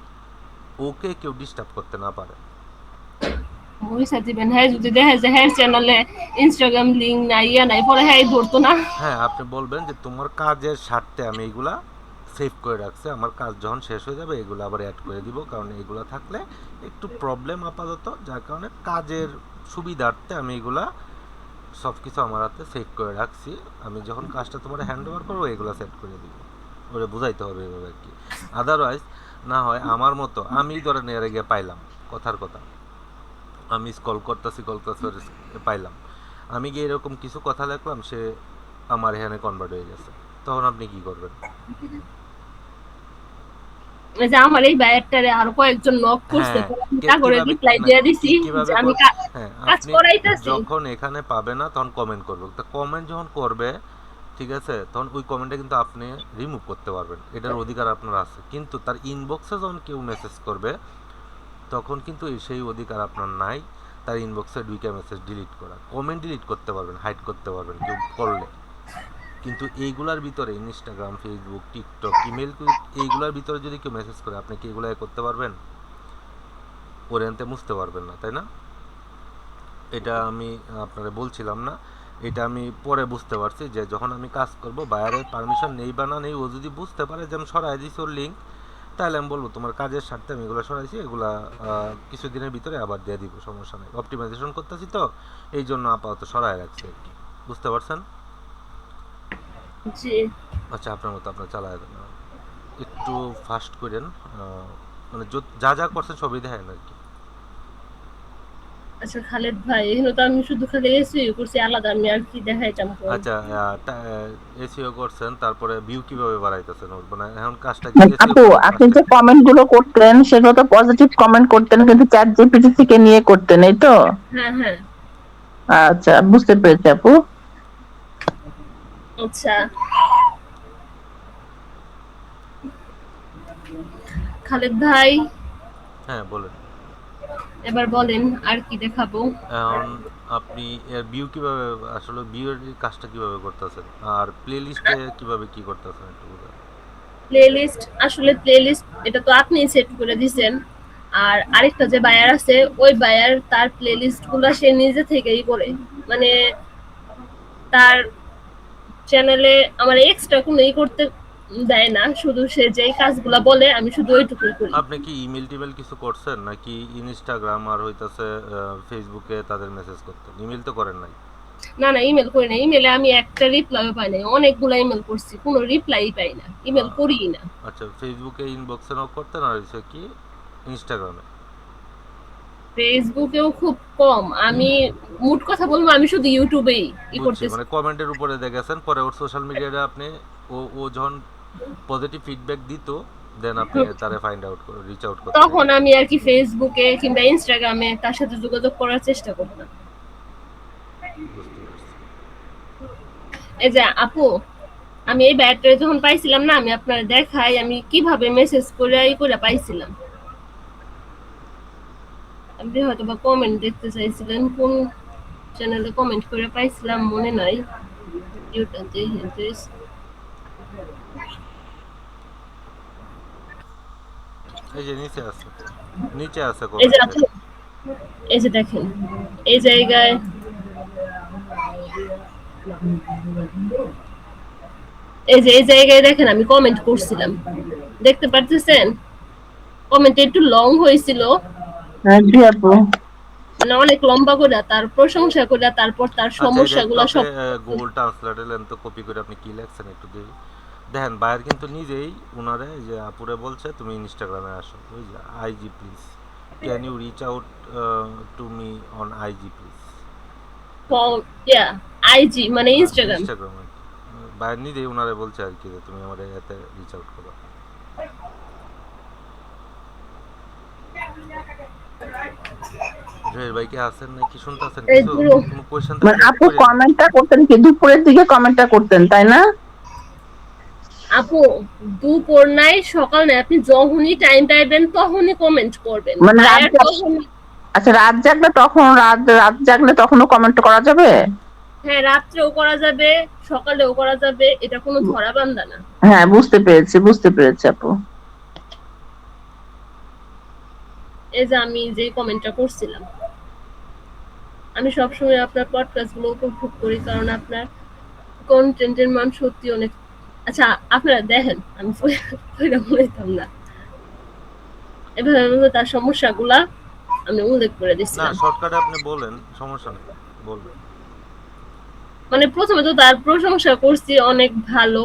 [SPEAKER 2] ওকে কেউ ডিস্টার্ব করতে না পারে।
[SPEAKER 1] পয়সা দিবেন, হ্যাঁ যদি দেখা যায় হ্যাঁ চ্যানেলে ইনস্টাগ্রাম লিংক নাই ইয়া নাই পরে হ্যাঁ ধরতো না।
[SPEAKER 2] হ্যাঁ, আপনি বলবেন যে তোমার কাজের স্বার্থে আমি এইগুলা সেভ করে রাখছি, আমার কাজ যখন শেষ হয়ে যাবে এগুলো আবার অ্যাড করে দিব, কারণ এগুলো থাকলে একটু প্রবলেম আপাতত, যার কারণে কাজের সুবিধার্থে আমি এগুলা সব কিছু আমার হাতে সেভ করে রাখছি, আমি যখন কাজটা তোমার হ্যান্ড ওভার করবো এগুলো সেট করে দিব, ওরে বুঝাইতে হবে এভাবে আর কি। আদারওয়াইজ না হয় আমার মতো আমি ধরে নেড়ে গিয়ে পাইলাম, কথার কথা, আমি স্কল করতেছি পাইলাম, আমি গিয়ে এরকম কিছু কথা লিখলাম, সে আমার এখানে কনভার্ট হয়ে গেছে, তখন আপনি কি করবেন?
[SPEAKER 1] এই যে আমার এই বায়ারটারে আরো কয়েকজন নক করছে,
[SPEAKER 2] হ্যাঁ,
[SPEAKER 1] পরে আমি তা করে
[SPEAKER 2] কিভাবে
[SPEAKER 1] রিপ্লাই
[SPEAKER 2] না
[SPEAKER 1] দিয়ে দিছি যে
[SPEAKER 2] কিভাবে
[SPEAKER 1] আমি
[SPEAKER 2] হ্যাঁ,
[SPEAKER 1] কাজ
[SPEAKER 2] আপনি
[SPEAKER 1] করাইতেছি।
[SPEAKER 2] যখন এখানে পাবে না তখন কমেন্ট করবে, তো কমেন্ট যখন করবে, ঠিক আছে, তখন ওই কমেন্টটা কিন্তু আপনি রিমুভ করতে পারবেন, এটার অধিকার আপনার আছে, কিন্তু তার ইনবক্সে যখন কেউ মেসেজ করবে তখন কিন্তু সেই অধিকার আপনার নাই, তার ইনবক্সে ঢুকে মেসেজ ডিলিট করা, কমেন্ট ডিলিট করতে পারবেন, হাইড করতে পারবেন কেউ করলে, কিন্তু এইগুলার ভিতরে ইনস্টাগ্রাম, ফেসবুক, টিকটক, ইমেল, এইগুলার ভিতরে যদি কেউ মেসেজ করে আপনি কি এগুলো করতে পারবেন? ওরিয়েন্টে মুছতে পারবেন না, তাই না? এটা আমি আপনারা বলছিলাম না, এটা আমি পরে বুঝতে পারছি, যে যখন আমি কাজ করব বায়ারের পারমিশন নেই বা না নেই, ও যদি বুঝতে পারে যে আমি সরাই দিছি ওর লিঙ্ক, তাহলে আমি বলবো তোমার কাজের স্বার্থে আমি এগুলো সরাইছি, এগুলা কিছুদিনের ভিতরে আবার দিয়ে দিব, সমস্যা নেই, অপটিমাইজেশন করতেছি তো এই জন্য আপাতত সরাই রাখছি আর কি। বুঝতে পারছেন?
[SPEAKER 1] জি।
[SPEAKER 2] আচ্ছা, আপনার মতো আপনার চালায় দেন, একটু ফাস্ট করেন, মানে যা যা করছেন সবই দেখেন আর কি।
[SPEAKER 1] আচ্ছা খালেদ ভাই, এখানে তো আমি শুধু খালি এসি করছি, আলাদা আমি আর কি দেখাইতাম কোন?
[SPEAKER 2] আচ্ছা, এসইও করছেন, তারপরে ভিউ কিভাবে বাড়াইতেছেন, মানে এখন কাজটা কি এসইও
[SPEAKER 3] আপু,
[SPEAKER 2] করবেন
[SPEAKER 3] আপনি
[SPEAKER 2] ফার্স্টে?
[SPEAKER 3] যে কমেন্ট গুলো করতেন সেগুলো তো পজিটিভ কমেন্ট করতেন, কিন্তু চ্যাট জিপিটি থেকে নিয়ে করতেন, এই তো?
[SPEAKER 1] হ্যাঁ হ্যাঁ।
[SPEAKER 3] আচ্ছা, বুঝতে পেরেছি আপু।
[SPEAKER 1] আচ্ছা খালেদ ভাই,
[SPEAKER 2] হ্যাঁ বলেন।
[SPEAKER 1] এবার বলেন আর কি দেখাবো?
[SPEAKER 2] এখন আপনি এর ভিউ কিভাবে, আসলে ভিউ এর কাজটা কিভাবে করতেছেন, আর প্লে লিস্টে কিভাবে কি করতেছেন একটু বলেন।
[SPEAKER 1] প্লেলিস্ট, আসলে প্লেলিস্ট এটা তো আপনি সেট করে দিছেন। আর আরেকটা যে বায়ার আছে, ওই বায়ার তার প্লেলিস্ট গুলো সে নিজে থেকেই করে, মানে তার চ্যানেলে আমার এক্সট্রা কোনো করতে দেয় না, শুধু সে যেই কাজগুলা বলে আমি শুধু ওইটুকুই করি।
[SPEAKER 2] আপনি কি ইমেল টিমেল কিছু করছেন নাকি ইনস্টাগ্রাম আর হইতাছে ফেসবুকে তাদের মেসেজ করতেন? ইমেল তো করেন নাই।
[SPEAKER 1] না না, ইমেল করি না। ইমেলে আমি একটা রিপ্লাইও পাই নাই, অনেকগুলো ইমেল করছি, কোনো রিপ্লাই পাই না, ইমেল করি না।
[SPEAKER 2] আচ্ছা, ফেসবুকে ইনবক্সে নক করতেন আর হচ্ছে কি ইনস্টাগ্রামে?
[SPEAKER 1] ফেসবুকেও খুব কম। আমি মোট কথা বলবো, আমি শুধু ইউটিউবেই
[SPEAKER 2] বুঝছি,
[SPEAKER 1] করতেছি।
[SPEAKER 2] মানে কমেন্টের উপরে দেখেছেন, পরে ওর সোশ্যাল মিডিয়াতে আপনি ও যখন পজিটিভ ফিডব্যাক দিত দেন আপনি তারে ফাইন্ড আউট করে রিচ আউট করতেন।
[SPEAKER 1] তখন আমি আর কি ফেসবুকে কিংবা ইনস্টাগ্রামে তার সাথে যোগাযোগ করার চেষ্টা করতাম।
[SPEAKER 2] বুঝতে পারছি।
[SPEAKER 1] এই যে আপু, আমি এই ব্যাটারি যখন পাইছিলাম না, আমি আপনার দেখাই আমি কিভাবে মেসেজ করে পাইছিলাম। আপনি হয়তো বা কমেন্ট দেখতে চাইছিলেন, কোন চ্যানেলে কমেন্ট করে পাইছিলাম মনে নাই। ভিডিওটাতে হেড্রেস
[SPEAKER 2] এই যে নিচে আছে, নিচে আছে
[SPEAKER 1] এই যে
[SPEAKER 2] কমেন্টে।
[SPEAKER 1] আপু, এই যে দেখেন, এই জায়গায় এই জায়গায় দেখেন আমি কমেন্ট করছিলাম, দেখতে পারতেছেন? কমেন্ট একটু লং হয়েছিল,
[SPEAKER 3] জি আপু।
[SPEAKER 1] মানে অনেক লম্বা করে তার প্রশংসা করে তারপর তার
[SPEAKER 2] আচ্ছা, এটা একটু
[SPEAKER 1] সমস্যাগুলো
[SPEAKER 2] আপনি
[SPEAKER 1] সব।
[SPEAKER 2] গুগল ট্রান্সলেটে লেন তো, কপি করে আপনি কি লেখছেন একটু দেখি। দেখেন বায়ার কিন্তু নিজেই উনারে যে আপুরে বলছে তুমি ইনস্টাগ্রামে আসো, ওই যে IG please, can you reach out to me on IG please.
[SPEAKER 1] IG মানে ইনস্টাগ্রাম।
[SPEAKER 2] ইনস্টাগ্রামে বায়ার নিজেই উনারে বলছে আর কি যে তুমি আমার এতে রিচ আউট করো। জয়ের ভাই কি আছেন নাকি শুনতেছেন
[SPEAKER 1] এই
[SPEAKER 2] কিছু?
[SPEAKER 1] পুরো
[SPEAKER 2] কোনো কোয়েশ্চেন
[SPEAKER 3] মানে
[SPEAKER 2] থাকলে
[SPEAKER 3] আপু
[SPEAKER 2] করেন।
[SPEAKER 3] কমেন্টটা করতেন কি দুপুরের দিকে কমেন্টটা করতেন, তাই না?
[SPEAKER 1] আপু, দুপুর নাই সকাল নাই, আপনি যখনই টাইম পাইবেন তখনই কমেন্ট করবেন,
[SPEAKER 3] মানে রাত
[SPEAKER 1] বায়ার তখন।
[SPEAKER 3] আচ্ছা, রাত জাগলে তখন রাত জাগলে তখনও কমেন্ট করা যাবে?
[SPEAKER 1] হ্যাঁ, রাত্রেও করা যাবে, সকালেও করা যাবে, এটা কোনো ধরা বান্ধা না।
[SPEAKER 3] হ্যাঁ, বুঝতে পেরেছি আপু।
[SPEAKER 1] এই যে আমি যে কমেন্টটা করছিলাম, আমি সবসময় আপনার পডকাস্ট গুলো উপভোগ করি, কারণ আপনার কন্টেন্টের মান সত্যি অনেক। আচ্ছা, আপনারা দেখেন, আমি বলতাম না, এভাবে তার সমস্যাগুলা আমি উল্লেখ করে
[SPEAKER 2] না,
[SPEAKER 1] দিচ্ছিলাম।
[SPEAKER 2] শর্টকাটে আপনি বলেন, সমস্যা নেই, বলবেন।
[SPEAKER 1] মানে প্রথমে তো তার প্রশংসা করছি অনেক ভালো,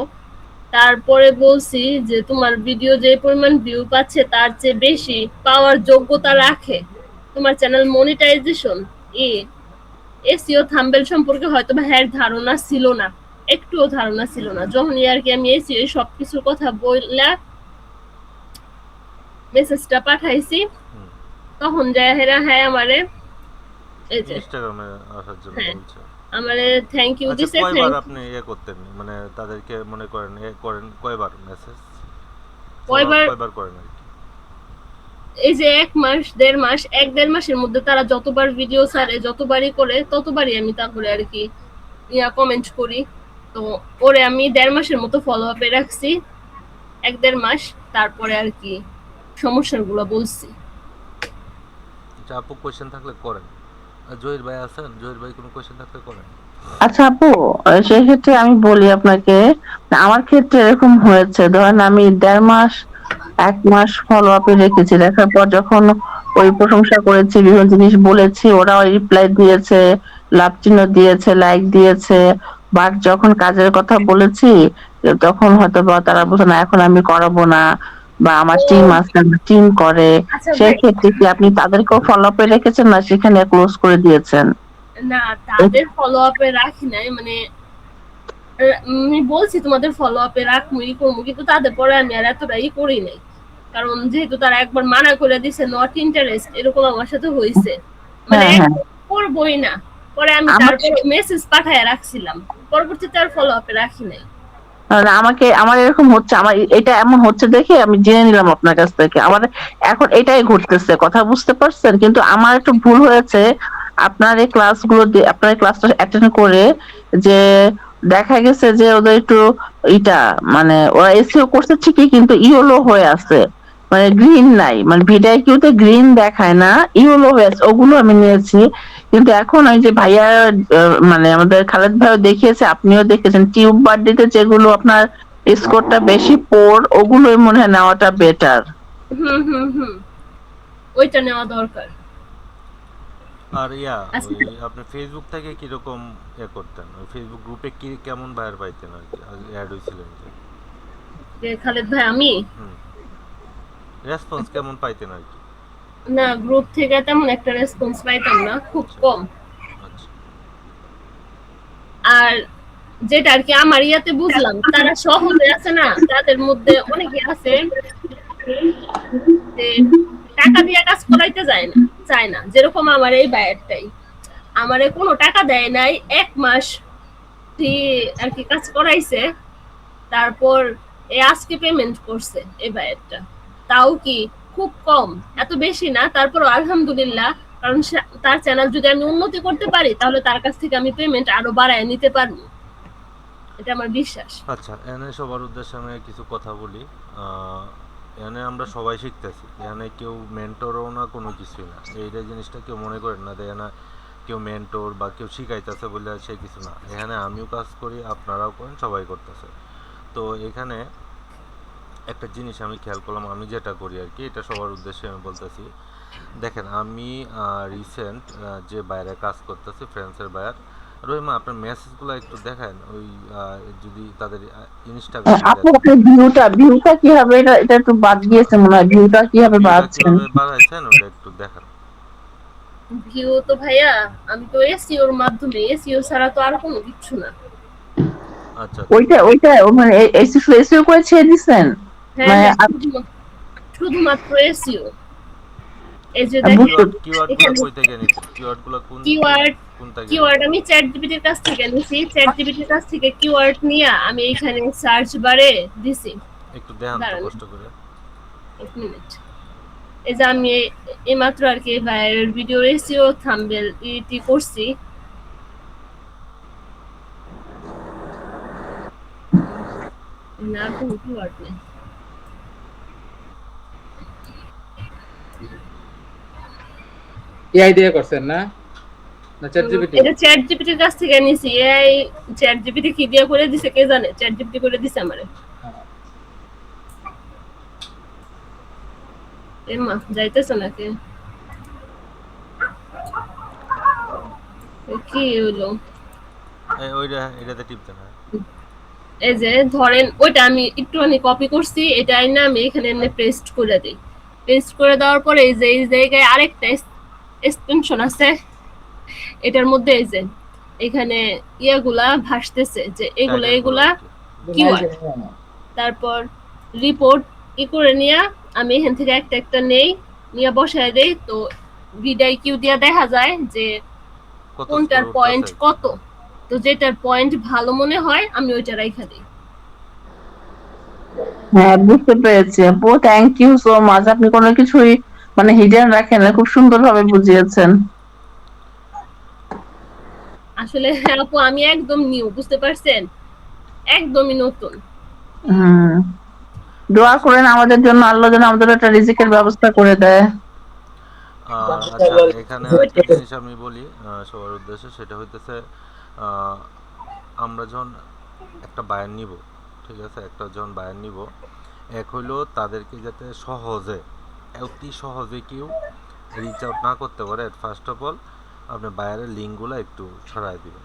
[SPEAKER 1] তারপরে বলছি যে তোমার ভিডিও যে পরিমাণ ভিউ পাচ্ছে তার চেয়ে বেশি পাওয়ার যোগ্যতা রাখে, তোমার চ্যানেল মনিটাইজেশন এসইও থাম্বেল সম্পর্কে হয়তো বা হ্যার ধারণা ছিল না, একটুও ধারণা ছিল না। যখনই আর কি আমি এসইও সবকিছুর কথা বললা মেসেজটা পাঠাইছি,
[SPEAKER 2] হুম।
[SPEAKER 1] তখন যায় হেরা হ্যাঁ আমারে এই যে
[SPEAKER 2] ইনস্টাগ্রামে আসার জন্য
[SPEAKER 1] হ্যাঁ
[SPEAKER 2] বলছে।
[SPEAKER 1] আমারে থ্যাংক ইউ
[SPEAKER 2] আচ্ছা,
[SPEAKER 1] দিছে।
[SPEAKER 2] কয়বার আপনি করতেন, মানে তাদেরকে মনে করেন করেন কয়বার মেসেজ ফলো আপ
[SPEAKER 1] কয়বার?
[SPEAKER 2] কয়বার করেন আর কি?
[SPEAKER 1] এই যে 1 মাস 1.5 মাস, 1-1.5 মাসের মধ্যে তারা যতবার ভিডিও ছাড়ে, যতবারই করে ততবারই আমি তারপরে আর কি কমেন্ট করি। তো ওরে আমি 1.5 মাসের মতো ফলো আপে রাখছি, 1-1.5 মাস, তারপরে আর কি সমস্যাগুলো বলছি।
[SPEAKER 2] আচ্ছা আপু, কোয়েশ্চেন থাকলে করেন। আর জহির ভাই আছেন? জহির ভাই কোনো কোয়েশ্চেন থাকলে করেন।
[SPEAKER 3] আচ্ছা আপু, সেক্ষেত্রে আমি বলি আপনাকে, আমার ক্ষেত্রে এরকম হয়েছে, ধরেন আমি 1.5 মাস 1 মাস ফলো আপে রেখেছি, দেখার পর যখন ওই প্রশংসা করেছি, বিভিন্ন জিনিস বলেছি, ওরা রিপ্লাই দিয়েছে, লাভ চিহ্ন দিয়েছে, লাইক দিয়েছে, বাট যখন কাজের কথা বলেছি তখন হয়তো বা তারা বলছে না এখন আমি করাবো না, বা আমার
[SPEAKER 1] ও
[SPEAKER 3] টিম আছে, টিম করে।
[SPEAKER 1] আচ্ছা ভাই,
[SPEAKER 3] সেক্ষেত্রে কি আপনি তাদেরকেও ফলো আপে রেখেছেন না সেখানে ক্লোজ করে দিয়েছেন?
[SPEAKER 1] না তাদের ফলো আপে রাখি নাই, মানে আমি বলছি তোমাদের ফলো আপে রাখবো ই করবো, কিন্তু তাদের পরে আমি আর এতটা করি নাই, কারণ যেহেতু তারা একবার মানা করে দিছে নট ইন্টারেস্ট, এরকম আমার সাথে হয়েছে, মানে
[SPEAKER 3] হ্যাঁ, হ্যাঁ।
[SPEAKER 1] করবোই না। পরে আমি
[SPEAKER 3] আমার
[SPEAKER 1] তারপর মেসেজ পাঠায় রাখছিলাম, পরবর্তীতে আর ফলো আপে রাখি নাই।
[SPEAKER 3] আমার এরকম হচ্ছে, আমার এটা এমন হচ্ছে দেখে আমি জেনে নিলাম আপনার কাছ থেকে। আমার এখন এটাই ঘটতেছে, কথা বুঝতে পারছেন? কিন্তু আমার একটু ভুল হয়েছে আপনার এই ক্লাসগুলো আপনার এই ক্লাসটা অ্যাটেন্ড করে, যে দেখা গেছে যে ওদের একটু ইটা, মানে ওরা এসইও করছে ঠিকই কিন্তু ইয়েলো হয়ে আছে, মানে গ্রিন নাই, মানে ভিডিওতে গ্রিন দেখায় না, ইয়েলো হয়ে আছে, ওগুলো আমি নিয়েছি। কিন্তু এখন ওই যে ভাইয়া মানে আমাদের খালেদ ভাইও দেখিয়েছে, আপনিও দেখেছেন, টিউব বার্থডেতে যেগুলো আপনার স্কোরটা বেশি পোর, ওগুলোই মনে হয় নেওয়াটা বেটার।
[SPEAKER 1] হুম, ওইটা নেওয়া দরকার।
[SPEAKER 2] আর
[SPEAKER 1] আচ্ছা,
[SPEAKER 2] ওই আপনি ফেসবুক থেকে কিরকম করতেন, ওই ফেসবুক গ্রুপে কি কেমন বায়ার পাইতেন আর কি, অ্যাড হয়েছিলেন যে?
[SPEAKER 1] যে খালেদ ভাই আমি
[SPEAKER 2] হুম, রেসপন্স কেমন পাইতেন আর কি?
[SPEAKER 1] না, গ্রুপ থেকে তেমন একটা রেসপন্স পাইতাম না, খুব
[SPEAKER 2] আচ্ছা,
[SPEAKER 1] কম।
[SPEAKER 2] আচ্ছা।
[SPEAKER 1] আর যেটা আর কি আমার ইয়াতে বুঝলাম, তারা সহজে আছে না, তাদের মধ্যে অনেকে আছে যে টাকা দিয়ে কাজ করাইতে চায় না, যেরকম আমার এই বায়ারটাই আমারে কোনো টাকা দেয় নাই, 1 মাস আর কি কাজ করাইছে, তারপর আজকে পেমেন্ট করছে এই বায়ারটা। তাও কি খুব কম, এত বেশি না, তারপর আলহামদুলিল্লাহ, কারণ তার চ্যানেল যদি আমি উন্নতি করতে পারি তাহলে তার কাছ থেকে আমি পেমেন্ট আরো বাড়ায় নিতে পারবো, এটা আমার বিশ্বাস।
[SPEAKER 2] আচ্ছা, এনে সবার উদ্দেশ্যে আমি কিছু কথা বলি। এনে আমরা সবাই শিখতেছি, এখানে কেউ মেন্টরও না, কোনো কিছুই না। এইটা জিনিসটা কেউ মনে করেন না যে এখানে কেউ মেন্টর বা কেউ শিখাইতেছে বলে সে কিছু না। এখানে আমিও কাজ করি, আপনারাও করেন, সবাই করতেছে। তো এখানে একটা জিনিস আমি খেয়াল করলাম, আমি যেটা করি আর কি, এটা সবার উদ্দেশ্যে আমি বলতেছি। দেখেন, আমি রিসেন্ট যে বাইরে কাজ করতেছি, ফ্রেন্ডসের বাইরে, রহিমা আপনার মেসেজগুলো একটু দেখেন, ওই যদি তাদের ইনস্টাগ্রাম
[SPEAKER 3] আপু
[SPEAKER 2] আইডি।
[SPEAKER 3] আপনি ভিউটা কিভাবে, এটা একটু বাদ গিয়েছে মনে হয়, ভিউটা কিভাবে
[SPEAKER 2] ভিউটা
[SPEAKER 3] বাড়াচ্ছেন?
[SPEAKER 2] কিভাবে বাড়াইছেন ওটা একটু দেখান।
[SPEAKER 1] ভিউ তো ভাইয়া, আমি তো এসইওর মাধ্যমে, এসইও ছাড়া তো আর কোনো কিছু না।
[SPEAKER 2] আচ্ছা, আচ্ছা।
[SPEAKER 3] ওইটা মানে এসিও করে ছেড়ে দিচ্ছেন?
[SPEAKER 1] হ্যাঁ,
[SPEAKER 3] মানে
[SPEAKER 1] হ্যাঁ, শুধুমাত্র এসইও। এই যে দেখেন
[SPEAKER 2] কিওয়ার্ডগুলো
[SPEAKER 1] এখানে
[SPEAKER 2] কই থেকে নিছেন? কিওয়ার্ডগুলো কোন কোন
[SPEAKER 1] কিওয়ার্ড
[SPEAKER 2] কোন থেকে
[SPEAKER 1] কিওয়ার্ড
[SPEAKER 2] নিছেন?
[SPEAKER 1] আমি চ্যাট জিপিটির কাছ থেকে নিছি, চ্যাট জিপিটির কাছ থেকে কিওয়ার্ড নিয়ে আমি এখানে সার্চ বারে দিছি।
[SPEAKER 2] একটু দেখান তো
[SPEAKER 1] দাঁড়ান
[SPEAKER 2] কষ্ট করে।
[SPEAKER 1] 1 মিনিট। এই যে আমি এইমাত্র আর কি ভাইয়ের ভিডিও এসইও থাম্বনেল ইটি করছি। না, কোনো কিওয়ার্ড নেই।
[SPEAKER 4] এআই দিয়ে করছেন না, না চ্যাট জিপিটি?
[SPEAKER 1] এটা চ্যাট জিপিটির কাছ থেকে নিছি। এআই চ্যাট জিপিটি কি দিয়ে করে দিছে কে জানে, চ্যাট জিপিটি করে দিছে আমারে। এমা যাইতেছে নাকি, কি হলো?
[SPEAKER 2] ওইটা এটাতে টিপতে না।
[SPEAKER 1] এই যে ধরেন ওইটা আমি একটুখানি কপি করছি, এটাই না আমি এখানে এমনি পেস্ট করে দিই। পেস্ট করে দেওয়ার পরে এই যে এই জায়গায় আরেকটা এক্সটেনশন আছে, এটার মধ্যে এই যে এখানে ইয়াগুলা ভাসতেছে, যে এগুলা
[SPEAKER 2] টাইটেলগুলো
[SPEAKER 1] এগুলা
[SPEAKER 2] আর কি।
[SPEAKER 1] কিওয়ার্ড। তারপর রিপোর্ট করে নিয়ে আমি এখান থেকে একটা একটা নেই, নিয়ে বসায় দেই, তো ভিডিও কিউ দিয়া দেখা যায় যে
[SPEAKER 2] কত স্কোর
[SPEAKER 1] কোনটার পয়েন্ট
[SPEAKER 2] উঠতেছে?
[SPEAKER 1] কত। তো যেটার পয়েন্ট ভালো মনে হয় আমি ওইটা রাইখা দিই।
[SPEAKER 3] হ্যাঁ, বুঝতে পেরেছি আপু, থ্যাংক ইউ সো মাচ। আপনি কোনো কিছুই মানে হিডেন রাখেন না, খুব সুন্দরভাবে বুঝিয়েছেন।
[SPEAKER 1] আসলে আপু আমি একদম নিউ, বুঝতে পারছেন, একদমই নতুন।
[SPEAKER 3] হুম, দোয়া
[SPEAKER 2] আচ্ছা,
[SPEAKER 3] করেন আমাদের জন্য, আল্লাহ যেন আমাদের একটা রিজিকের ব্যবস্থা করে দেয়।
[SPEAKER 2] আচ্ছা, এখানে আরেকটা জিনিস আমি বলি সবার উদ্দেশ্যে, সেটা হইতেছে আমরা যখন একটা বায়ার নিব, ঠিক আছে, একটা যখন বায়ার নিব, এক হইলো তাদেরকে যাতে সহজে, অতি সহজে কেউ রিচ আউট না করতে পারে। ফার্স্ট অফ অল আপনি বায়ারের লিঙ্কগুলো একটু ছড়াই দিবেন,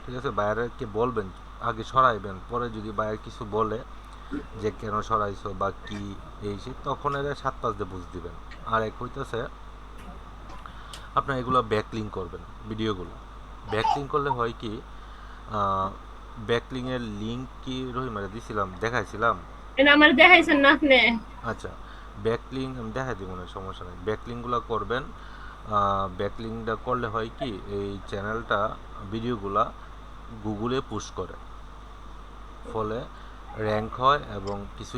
[SPEAKER 2] ঠিক আছে? বায়ারকে বলবেন, আগে সরাইবেন, পরে যদি বায়ার কিছু বলে যে কেন সরাইছো বা কি এই সেই, তখন এরা 7-5 দিয়ে বুঝ দিবেন। আর এক হইতেছে আপনার এগুলো ব্যাকলিঙ্ক করবেন, ভিডিওগুলো ব্যাকলিঙ্ক করলে হয় কি, ব্যাকলিংয়ের লিঙ্ক কি রহিমারে দিছিলাম, দেখাইছিলাম?
[SPEAKER 1] এটা আমার দেখাইছেন না আপনি?
[SPEAKER 2] আচ্ছা, ব্যাকলিং আমি দেখাই দিব না, সমস্যা নেই। ব্যাকলিংগুলো করবেন। ব্যাকলিংটা করলে হয় কি, এই চ্যানেলটা ভিডিওগুলা গুগলে পুশ করে, ফলে র্যাঙ্ক হয় এবং কিছু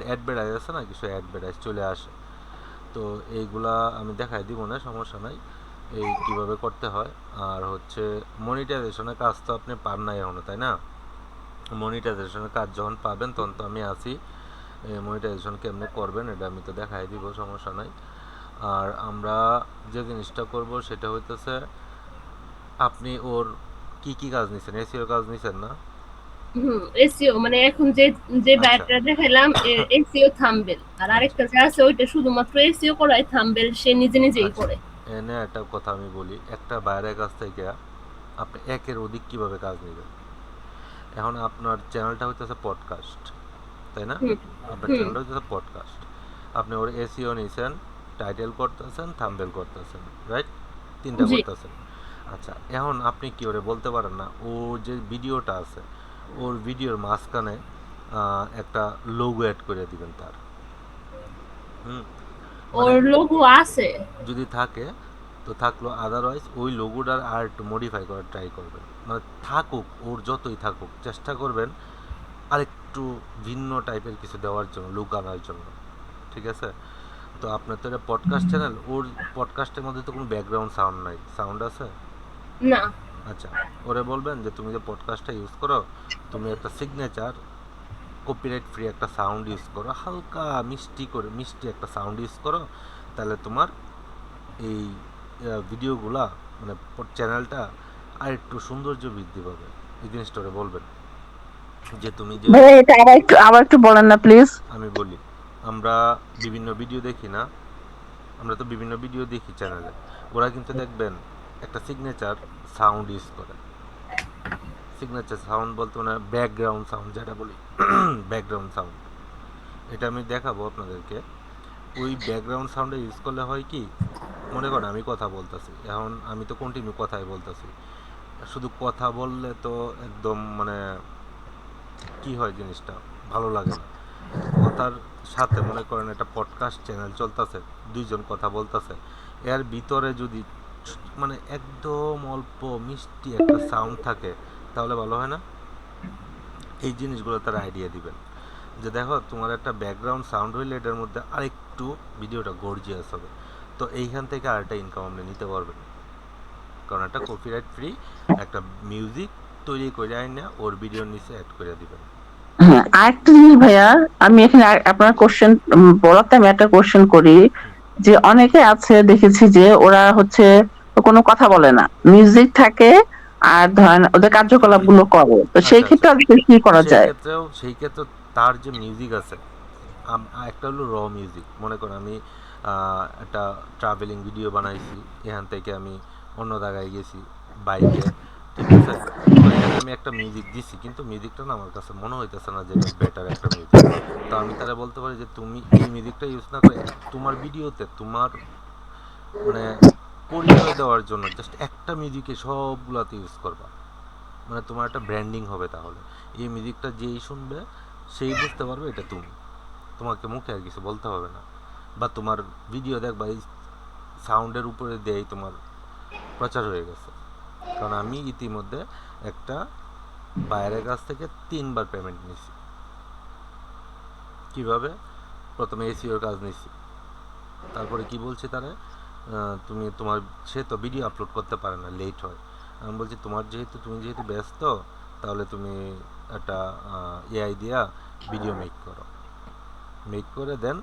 [SPEAKER 2] অ্যাডভার্টাইজ আছে না, কিছু অ্যাডভার্টাইজ চলে আসে। তো এইগুলা আমি দেখাই দিব না, সমস্যা নাই। এই কিভাবে করতে হয়। আর হচ্ছে মনিটাইজেশনের কাজ তো আপনি পান নাই এখনো, তাই না? মনিটাইজেশনের কাজ যখন পাবেন তখন তো আমি আছি। মনিটাইজেশন কেমনে করবেন এটা আমি তো দেখাই দিব, সমস্যা নাই। আর আমরা যে জিনিসটা করব সেটা হইতেছে, আপনি ওর কি কি কাজ নিছেন, এসিওর কাজ নিছেন না?
[SPEAKER 1] এসইও মানে এখন যে যে
[SPEAKER 2] আচ্ছা
[SPEAKER 1] বায়োটা দেখাইলাম এসইও থাম্বনেল, আর
[SPEAKER 2] আচ্ছা
[SPEAKER 1] আরেকটা যে আছে ওইটা শুধুমাত্র এসইও করাই, থাম্বনেল সে নিজে নিজেই
[SPEAKER 2] আচ্ছা
[SPEAKER 1] করে।
[SPEAKER 2] এনে একটা কথা আমি বলি, একটা বাইরের কাছ থেকে আপনি একের অধিক কিভাবে কাজ নেবেন। এখন আপনার চ্যানেলটা হইতেছে পডকাস্ট, তাই না?
[SPEAKER 1] হুম
[SPEAKER 2] আপনার
[SPEAKER 1] হুম
[SPEAKER 2] চ্যানেলটা হইতেছে পডকাস্ট, আপনি ওর এসইও নিছেন, টাইটেল করতেছেন, থাম্বনেল করতেছেন, রাইট? তিনটা
[SPEAKER 1] জি।
[SPEAKER 2] করতেছেন। আচ্ছা, এখন আপনি কি ওরে বলতে পারেন না ও যে ভিডিওটা আছে ওর ভিডিওর মাঝখানে একটা লোগো অ্যাড করে দিবেন তার। হুম, মানে
[SPEAKER 1] ওর লোগো আছে।
[SPEAKER 2] যদি থাকে তো থাকলো, আদারওয়াইজ ওই লোগোটার আর একটু মডিফাই করার ট্রাই করবেন। মানে থাকুক, ওর যতই থাকুক চেষ্টা করবেন আরেকটু ভিন্ন টাইপের কিছু দেওয়ার জন্য, লুক আনার জন্য, ঠিক আছে? তো আপনার তো এটা পডকাস্ট চ্যানেল, ওর পডকাস্টের মধ্যে তো কোনো ব্যাকগ্রাউন্ড সাউন্ড নাই, সাউন্ড আছে?
[SPEAKER 1] না।
[SPEAKER 2] আচ্ছা, ওরে বলবেন যে তুমি যে পডকাস্টটা ইউজ করো তুমি একটা সিগনেচার কপিরাইট ফ্রি একটা সাউন্ড ইউজ করো, হালকা মিষ্টি করে মিষ্টি একটা সাউন্ড ইউজ করো, তাহলে তোমার এই ভিডিওগুলা মানে চ্যানেলটা আর একটু সৌন্দর্য বৃদ্ধি পাবে। এই জিনিসটা ওরে বলবেন যে তুমি যে,
[SPEAKER 3] ভাইয়া এটা আবার একটু বলেন না প্লিজ।
[SPEAKER 2] আমি বলি, আমরা বিভিন্ন ভিডিও দেখি না, আমরা তো বিভিন্ন ভিডিও দেখি চ্যানেলে, ওরা কিন্তু দেখবেন একটা সিগনেচার সাউন্ড ইউজ করে। সিগনেচার সাউন্ড বলতে মানে ব্যাকগ্রাউন্ড সাউন্ড যেটা বলি, ব্যাকগ্রাউন্ড সাউন্ড, এটা আমি দেখাবো আপনাদেরকে। ওই ব্যাকগ্রাউন্ড সাউন্ডে ইউজ করলে হয় কি, মনে করেন আমি কথা বলতেছি, এখন আমি তো কন্টিনিউ কথাই বলতেছি, শুধু কথা বললে তো একদম মানে কি হয় জিনিসটা, ভালো লাগে না। তো কথার সাথে মনে করেন একটা পডকাস্ট চ্যানেল চলতেছে, দুইজন কথা বলতেছে, এর ভিতরে যদি মানে একদম অল্প মিষ্টি একটা সাউন্ড থাকে তাহলে ভালো হয় না? এই জিনিসগুলো তার আইডিয়া দিবেন যে দেখো তোমার একটা ব্যাকগ্রাউন্ড সাউন্ড হইলে এটার মধ্যে আরেকটু ভিডিওটা গর্জিয়াস হবে। তো এইখান থেকে আরেকটা ইনকাম আপনি নিতে পারবেন, কারণ একটা কপিরাইট ফ্রি একটা মিউজিক তৈরি করে আইনা ওর ভিডিওর নিচে অ্যাড করে দিবেন।
[SPEAKER 3] হ্যাঁ, আরেকটা জিনিস ভাইয়া, আমি এখানে আপনার কোশ্চেন বলাতে আমি একটা কোশ্চেন করি, যে অনেকে আছে দেখেছি যে ওরা হচ্ছে কোনো কথা বলে না, মিউজিক থাকে আর ধরেন ওদের কার্যকলাপ গুলো করে, তো সেই
[SPEAKER 2] আচ্ছা আচ্ছা,
[SPEAKER 3] ক্ষেত্রে আসলে কি করা যায়?
[SPEAKER 2] সেই ক্ষেত্রেও তার যে মিউজিক আছে, একটা হলো র মিউজিক, মনে করেন আমি একটা ট্রাভেলিং ভিডিও বানাইছি, এখান থেকে আমি অন্য জায়গায় গেছি বাইকে, ঠিক আছে? তো এখানে আমি একটা মিউজিক দিছি কিন্তু মিউজিকটা না আমার কাছে মনে হইতেছে না যে এটা বেটার একটা মিউজিক। তো আমি তারা বলতে পারি যে তুমি এই মিউজিকটা ইউজ না করে তোমার ভিডিওতে তোমার মানে পরিচয় দেওয়ার জন্য জাস্ট একটা মিউজিকে সবগুলাতে ইউজ করবা, মানে তোমার একটা ব্র্যান্ডিং হবে। তাহলে এই মিউজিকটা যেই শুনবে সেই বুঝতে পারবে এটা তুমি, তোমাকে মুখে আর কিছু বলতে হবে না। বা তোমার ভিডিও দেখবা এই সাউন্ডের উপরে দিয়েই তোমার প্রচার হয়ে গেছে। কারণ আমি ইতিমধ্যে একটা বাইরের কাছ থেকে 3বার পেমেন্ট নিছি। কিভাবে? প্রথমে এসিওর কাজ নিছি, তারপরে কি বলছে তারা, তুমি তোমার, সে তো ভিডিও আপলোড করতে পারে না, লেট হয়। আমি বলছি তুমি যেহেতু ব্যস্ত, তাহলে তুমি একটা এআই দিয়া ভিডিও মেক করো, মেক করে দেন।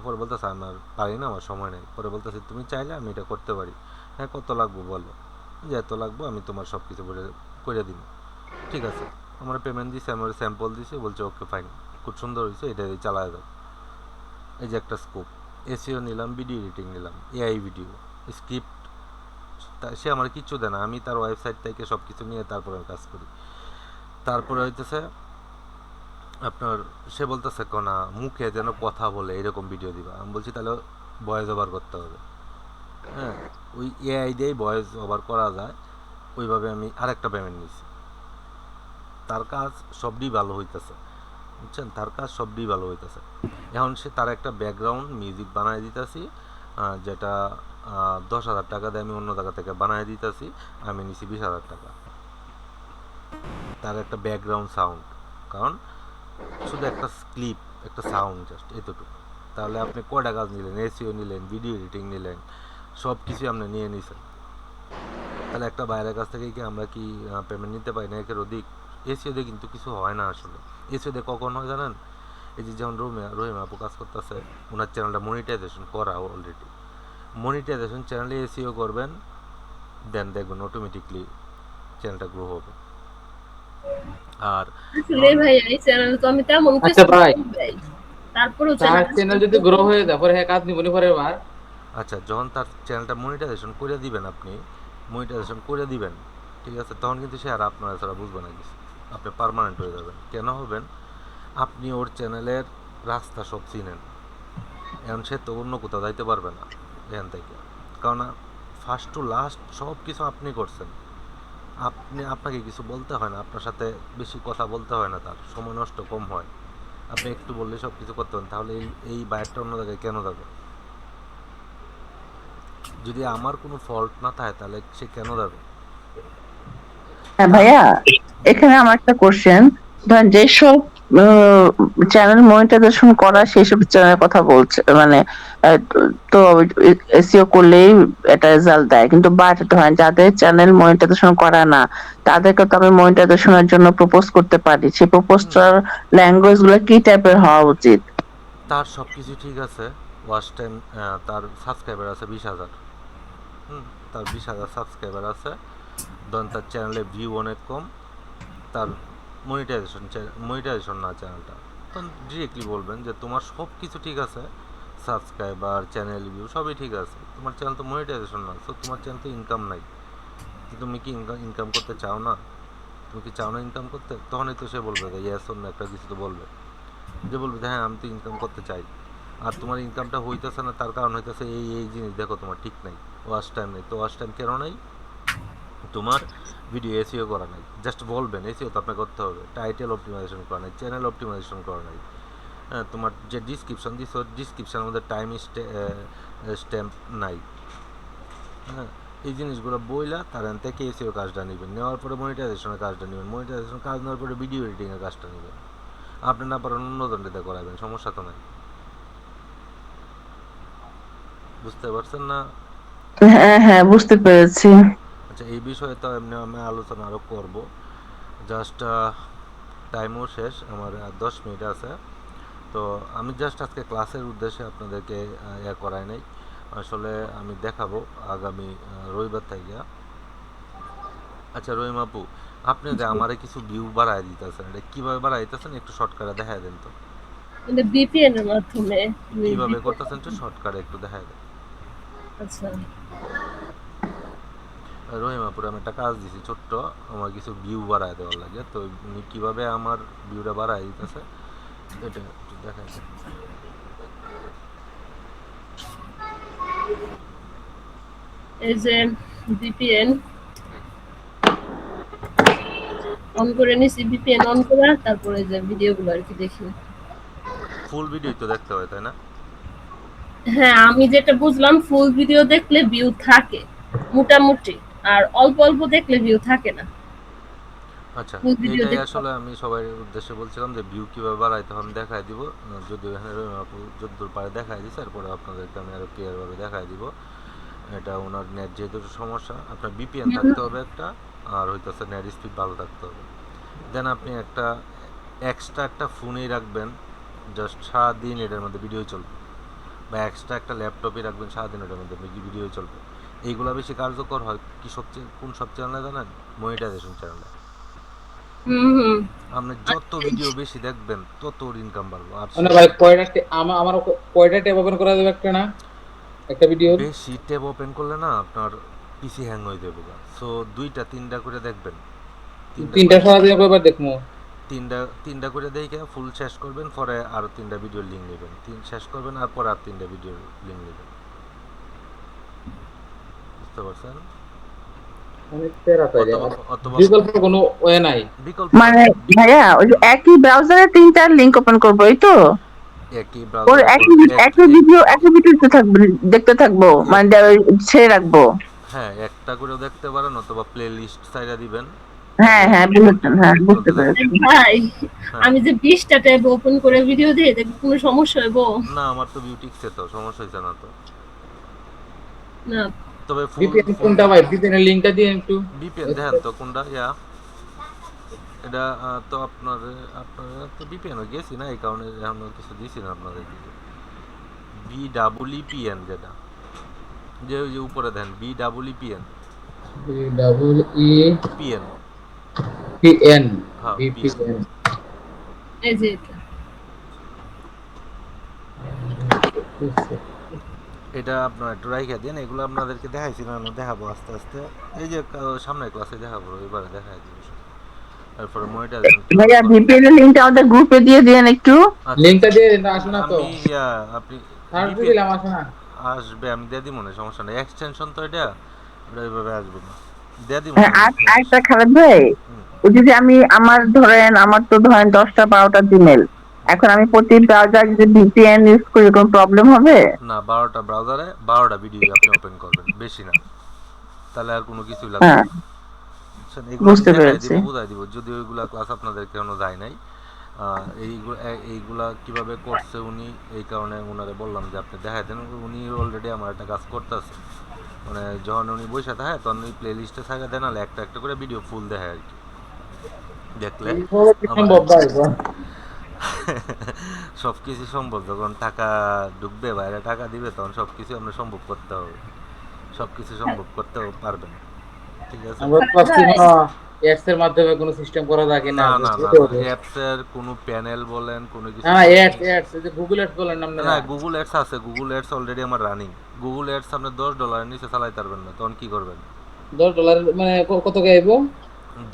[SPEAKER 2] পরে বলতেছে আমার পারি না, আমার সময় নেই। পরে বলতেছে তুমি চাইলে আমি এটা করতে পারি। হ্যাঁ, কত লাগবে বলো, যে এত লাগবে, আমি তোমার সব কিছু করে দিব। ঠিক আছে, আমার পেমেন্ট দিছে, আমার স্যাম্পল দিছে, বলছে ওকে ফাইন, খুব সুন্দর হয়েছে, এটা চালায় দাও। এই যে একটা স্কোপ, এসিও নিলাম, ভিডিও এডিটিং নিলাম, এআই ভিডিও, স্ক্রিপ্ট, সে আমার কিচ্ছু দেয় না, আমি তার ওয়েবসাইট থেকে সব কিছু নিয়ে তারপরে কাজ করি। তারপরে হইতেছে আপনার, সে বলতেছে কোনা মুখে যেন কথা বলে এরকম ভিডিও দিবা। আমি বলছি তাহলে ভয়েস ওভার করতে হবে। হ্যাঁ, ওই এআই দিয়েই ভয়েস ওভার করা যায়, ওইভাবে আমি আরেকটা পেমেন্ট নিছি। তার কাজ সবই ভালো হইতেছে, বুঝছেন, তার কাজ সবই ভালো হইতেছে। এখন সে তার একটা ব্যাকগ্রাউন্ড মিউজিক বানায় দিতেছি, যেটা 10,000 টাকা দিয়ে আমি অন্য জায়গা থেকে বানায় দিতেছি, আমি নিছি 20,000 টাকা তার একটা ব্যাকগ্রাউন্ড সাউন্ড। কারণ শুধু একটা ক্লিপ, একটা সাউন্ড, জাস্ট এতটুকু। তাহলে আপনি কয়টা কাজ নিলেন, এসিও নিলেন, ভিডিও এডিটিং নিলেন, সব কিছুই আপনি নিয়ে নিছেন। তাহলে একটা বাইরের কাছ থেকে কি আমরা কি পেমেন্ট নিতে পারি না একের অধিক? এসিওতে কিন্তু কিছু হয় না আসলে। এসিওতে কখন হয় জানেন? এই যে যেমন রহিমা আপু কাজ করতেছে, ওনার চ্যানেলটা মনিটাইজেশন করা অলরেডি, মনিটাইজেশন চ্যানেলে এসিও করবেন, দেন দেখবেন অটোমেটিকলি চ্যানেলটা গ্রো হবে। আর
[SPEAKER 1] আসলে
[SPEAKER 2] নন
[SPEAKER 1] ভাই এই চ্যানেলে তো আমি তেমন
[SPEAKER 4] আচ্ছা
[SPEAKER 1] কিছু
[SPEAKER 4] ভাই,
[SPEAKER 1] দেই, তারপরেও
[SPEAKER 4] তার
[SPEAKER 1] চ্যানেল
[SPEAKER 4] চ্যানেল যদি গ্রো হয়ে যায় পরে হ্যাঁ কাজ নিবনি পরের বার।
[SPEAKER 2] আচ্ছা, যখন তার চ্যানেলটা মনিটাইজেশন করে দিবেন, আপনি মনিটাইজেশন করে দিবেন, ঠিক আছে, তখন কিন্তু সে আর আপনারা ছাড়া বুঝবে না কিছু। আপনি পার্মানেন্ট হয়ে যাবেন। কেন হবেন? আপনি ওর চ্যানেলের রাস্তা সব চিনেন। এখন সে তো অন্য কোথাও যাইতে পারবে না এখান থেকে, কারণ ফার্স্ট টু লাস্ট সব কিছু আপনি করছেন। আপনাকে কিছু বলতে হয় না, আপনার সাথে বেশি কথা বলতে হয় না, তার সময় নষ্ট কম হয়। আপনি একটু বললে সব কিছু করতে পারেন। তাহলে এই বায়ারটা অন্য জায়গায় কেন যাবে? যদি আমার কোনো ফল্ট না থাকে তাহলে সে কেন যাবে?
[SPEAKER 3] হ্যাঁ
[SPEAKER 2] তার
[SPEAKER 3] ভাইয়া, এখানে আমার একটা কোশ্চেন, ধরেন যেসব চ্যানেল মনিটাইজেশন করা সেসব চ্যানেলের কথা বলছে, মানে তো এসইও করলেই এটা রেজাল্ট দেয়, কিন্তু বাট ধরেন যাদের চ্যানেল মনিটাইজেশন করা না তাদেরকে তো আমি মনিটাইজেশনের জন্য প্রপোজ করতে পারি, সেই
[SPEAKER 2] হুম,
[SPEAKER 3] প্রপোজটার ল্যাঙ্গুয়েজ গুলো কি টাইপের হওয়া উচিত?
[SPEAKER 2] তার সব কিছু ঠিক আছে। ওয়াচ টাইম, তার সাবস্ক্রাইবার আছে 20,000। হুম, তার 20,000 সাবস্ক্রাইবার আছে। ধরেন তার চ্যানেলে ভিউ অনেক কম। তার মনিটাইজেশন না চ্যানেলটা, তখন ডিরেক্টলি বলবেন যে তোমার সব কিছু ঠিক আছে, সাবস্ক্রাইবার, চ্যানেল ভিউ সবই ঠিক আছে, তোমার চ্যানেল তো মনিটাইজেশন না, তো তোমার চ্যানেল তো ইনকাম নাই। তো তুমি কি ইনকাম করতে চাও না? তুমি কি চাও না ইনকাম করতে? তখনই তো সে বলবে যে ইয়েস অন্য একটা কিছু তো বলবে, যে বলবে যে হ্যাঁ আমি তো ইনকাম করতে চাই। আর তোমার ইনকামটা হইতেছে না, তার কারণ হইতেছে এই এই জিনিস দেখো তোমার ঠিক নাই, ওয়াচ টাইম নেই। তো ওয়াচ টাইম কেন নাই? তোমার ভিডিও এসইও করা নাই। জাস্ট বলবেন এসইও তো আপনাকে করতে হবে, টাইটেল অপটিমাইজেশন করা নাই, চ্যানেল অপটিমাইজেশন করা নাই। হ্যাঁ, তোমার যে ডিসক্রিপশন দিছো ডিসক্রিপশনের মধ্যে টাইম স্ট্যাম্প নাই। হ্যাঁ, এই জিনিসগুলো বইলা তার এন থেকে এসিও কাজটা নেবেন, নেওয়ার পরে মনিটাইজেশনের কাজটা নেবেন, মনিটাইজেশন কাজ নেওয়ার পরে ভিডিও এডিটিংয়ের কাজটা নেবেন। আপনি না পারেন অন্য দণ্ডেতে করাবেন, সমস্যা তো নাই। বুঝতে পারছেন না?
[SPEAKER 3] হ্যাঁ হ্যাঁ, বুঝতে পেরেছি।
[SPEAKER 2] আচ্ছা, এই বিষয়ে তো এমনি আমি আলোচনা আরও করবো। জাস্ট টাইমও শেষ আমার, 10 মিনিট আছে। তো আমি জাস্ট আজকে ক্লাসের উদ্দেশ্যে আপনাদেরকে ইয়ে করাই নাই। আসলে আমি দেখাবো আগামী রবিবার থেকে। আচ্ছা রহিম আপু, আপনি যে আমারে কিছু ভিউ বাড়ায় দিতেছেন, এটা কিভাবে বাড়ায় দিতেছেন একটু শর্টকাটে দেখায় দেন তো।
[SPEAKER 1] মানে বিপিএন এর মাধ্যমে।
[SPEAKER 2] কিভাবে
[SPEAKER 1] VPN,
[SPEAKER 2] করতেছেন একটু শর্টকাটে একটু দেখায় দেন।
[SPEAKER 1] আচ্ছা
[SPEAKER 2] রহিম আপুর আমি একটা কাজ দিছি ছোট্ট, আমার কিছু ভিউ বাড়ায় দেওয়ার লাগে, তো উনি কিভাবে আমার ভিউটা বাড়ায় দিতেছে এটা একটু দেখায় দেন।
[SPEAKER 1] এই যে ভিপিএন অন করে নিছি, ভিপিএন অন করা, তারপরে যে ভিডিওগুলো আর কি দেখি।
[SPEAKER 2] ফুল ভিডিও তো দেখতে হয় তাই না?
[SPEAKER 1] হ্যাঁ, আমি যেটা বুঝলাম ফুল ভিডিও দেখলে ভিউ থাকে মোটামুটি, আর অল্প অল্প দেখলে ভিউ থাকে না।
[SPEAKER 2] আচ্ছা,
[SPEAKER 1] ফুল ভিডিও
[SPEAKER 2] এইটাই
[SPEAKER 1] দেখতে
[SPEAKER 2] আসলে আমি সবার উদ্দেশ্যে বলছিলাম যে ভিউ কীভাবে বাড়াইতে হয় আমি দেখাই দিব। যদিও এখানে রহিম আপু যদ্দূর পারে দেখাই দিচ্ছে, এরপরে আপনাদেরকে আমি আরও ক্লিয়ারভাবে দেখাই দিব। এটা ওনার নেট যেহেতু সমস্যা, আপনার বিপিএন
[SPEAKER 1] হুম,
[SPEAKER 2] থাকতে হবে একটা, আর হইতেছে নেট স্পিড ভালো থাকতে হবে। দেন আপনি একটা এক্সট্রা একটা ফোনেই রাখবেন, জাস্ট সারাদিন এটার মধ্যে ভিডিও চলবে। বা এক্সট্রা একটা ল্যাপটপে রাখবেন, সারাদিন এটার মধ্যে ভিডিও চলবে। এইগুলো বেশি কার্যকর হয় কি সবচেয়ে কোন সব চ্যানেলে জানেন? মনিটাইজেশন চ্যানেলে।
[SPEAKER 1] হুম, হুম।
[SPEAKER 2] আপনি যত ভিডিও বেশি দেখবেন তত ওর ইনকাম বাড়বে। আর
[SPEAKER 4] মানে
[SPEAKER 2] সে
[SPEAKER 4] ভাই আমার কয়টা ট্যাব ওপেন করা যাবে একটা না, একটা ভিডিও?
[SPEAKER 2] বেশি ট্যাব ওপেন করলে না আপনার পিসি হ্যাং হয়ে যাবে। সো 2টা 3টা করে দেখবেন, তিনটা
[SPEAKER 4] তিনটা
[SPEAKER 2] করে
[SPEAKER 4] সারাদিন কয়বার দেখবো?
[SPEAKER 2] তিনটা তিনটা করে দেখে ফুল শেষ করবেন, পরে আরও 3টা ভিডিওর লিঙ্ক নেবেন, শেষ করবেন আর পরে আর 3টা ভিডিওর লিঙ্ক নেবেন। বুঝতে পারছেন?
[SPEAKER 4] অনেক প্যারা তাই
[SPEAKER 2] অথবা
[SPEAKER 4] আর
[SPEAKER 2] অথবা
[SPEAKER 4] বিকল্প কোনো ওয়ে নাই?
[SPEAKER 2] বিকল্প
[SPEAKER 3] মানে
[SPEAKER 2] আছে।
[SPEAKER 3] ভাইয়া, ওই যে একই ব্রাউজারে 3-4 লিংক ওপেন করবো, এই তো?
[SPEAKER 2] একই
[SPEAKER 3] ওর
[SPEAKER 2] ব্রাউজারে
[SPEAKER 3] একই একই ভিডিওতে থাকবে, দেখতে থাকবো,
[SPEAKER 2] এক
[SPEAKER 3] মানে ছেড়ে রাখবো?
[SPEAKER 2] হ্যাঁ, একটা করেও দেখতে পারেন, অথবা প্লে লিস্ট সাইডা দিবেন,
[SPEAKER 3] হ্যাঁ
[SPEAKER 2] তাহলে
[SPEAKER 3] হ্যাঁ, বুঝেছেন, হ্যাঁ বুঝতে
[SPEAKER 2] চলতে থাকবে।
[SPEAKER 3] পেরেছি।
[SPEAKER 1] ভাই,
[SPEAKER 2] হ্যাঁ,
[SPEAKER 1] আমি যে 20টা ট্যাব ওপেন করে ভিডিও দিই, এতে কি কোনো সমস্যা হইব?
[SPEAKER 2] না আমার তো ভিউ টিকছে, তো সমস্যা হয়েছে না তো।
[SPEAKER 1] না।
[SPEAKER 2] তবে ফুল
[SPEAKER 4] ভিপিএন
[SPEAKER 2] ফুল
[SPEAKER 4] কোনটা ভাই? ভিপিএন এর লিংকটা দিয়ে একটু।
[SPEAKER 2] বিপিএন দেখেন তো কোনটা এটা তো আপনার আপনার তো বিপিএন গেছি না, এই কারণে এখন কিছু দিছি না আপনাদের দিকে। BEEPN যেটা, যে ওই যে উপরে দেন BEEPN,
[SPEAKER 4] double E
[SPEAKER 2] PN.
[SPEAKER 4] VPN
[SPEAKER 2] হ্যাঁ পিএন।
[SPEAKER 4] VPN
[SPEAKER 1] এই যে এটা।
[SPEAKER 2] এটা আপনার একটু রাইখা দিন, এগুলো আপনাদেরকে দেখাইছিলাম, আমি দেখাবো আস্তে আস্তে। এই যে সামনের ক্লাসে দেখাবো, এবারে দেখাই দিব সব। তারপরে মনিটাইজেশন কিভাবে
[SPEAKER 3] ভাইয়া
[SPEAKER 2] করবেন।
[SPEAKER 3] ভিপিএন এর লিংকটা আমাদের গ্রুপে দিয়ে দিন একটু।
[SPEAKER 2] আচ্ছা
[SPEAKER 4] লিংকটা
[SPEAKER 2] আচ্ছা,
[SPEAKER 4] দিয়ে দিন, আসে না তো,
[SPEAKER 2] আমি আপনি
[SPEAKER 4] সার্চ দিয়ে
[SPEAKER 2] বিপিএন
[SPEAKER 4] দিলাম, আসে না।
[SPEAKER 2] আসবে, আমি দিয়ে দিব না, সমস্যা নেই, এক্সটেনশন তো এটা, ওটা এইভাবে আসবে না, দিয়ে দিব
[SPEAKER 3] হ্যাঁ,
[SPEAKER 2] না
[SPEAKER 3] আর
[SPEAKER 2] বুঝতে।
[SPEAKER 3] আরেকটা খারাপ ভাই,
[SPEAKER 2] হুম।
[SPEAKER 3] ওই যদি আমি আমার তো ধরেন 10টা 12টা জিমেল, এখন আমি প্রতি ব্রাউজার যদি ভিপিএন ইউজ করি কোনো প্রবলেম হবে?
[SPEAKER 2] না, 12টা ব্রাউজারে 12টা ভিডিও আপনি ওপেন করবেন, বেশি না, তাহলে আর কোনো কিছুই লাগবে
[SPEAKER 3] হ্যাঁ,
[SPEAKER 2] না। বুঝছেন, এগুলো আমি
[SPEAKER 3] বুঝতে
[SPEAKER 2] দেখাই দিব,
[SPEAKER 3] পেরেছি।
[SPEAKER 2] বুঝাই দিব, যদিও এগুলা ক্লাস আপনাদের কেন যায় নাই। এইগুলা কিভাবে করছে উনি, এই কারণে ওনারে বললাম যে আপনি দেখাই দেন, উনি অলরেডি আমার একটা কাজ করতেছে, মানে যখন উনি বসে থাকে তখন ওই প্লে লিস্টে থাকে দেন, নাহলে একটা একটা করে ভিডিও ফুল দেখায় আর কি, দেখলে
[SPEAKER 4] এইভাবে কি
[SPEAKER 2] আমার
[SPEAKER 4] সম্ভব ভাই বল?
[SPEAKER 2] সব কিছু সম্ভব, যখন টাকা ঢুকবে বাইরে টাকা দিবে তখন সব কিছু আমরা সম্ভব করতে হবে, সব কিছু সম্ভব করতে পারবেন, ঠিক আছে।
[SPEAKER 4] আমরা তো আজকে কোনো অ্যাডস এর মাধ্যমে কোনো সিস্টেম করা যায় কিনা
[SPEAKER 2] না না না
[SPEAKER 4] বুঝতে
[SPEAKER 2] না,
[SPEAKER 4] হবে।
[SPEAKER 2] অ্যাপসের কোনো প্যানেল বলেন কোনো কিছু
[SPEAKER 4] হ্যাঁ,
[SPEAKER 2] বলেন,
[SPEAKER 4] অ্যাডস এই যে গুগল অ্যাডস বলেন
[SPEAKER 2] না
[SPEAKER 4] আপনারা।
[SPEAKER 2] না, গুগল অ্যাডস আছে, গুগল অ্যাডস অলরেডি আমার রানিং। গুগল অ্যাডস আপনি $10 নিচে চালাইতে পারবেন না, তখন কি করবেন?
[SPEAKER 4] $10 মানে কত কে আইবো?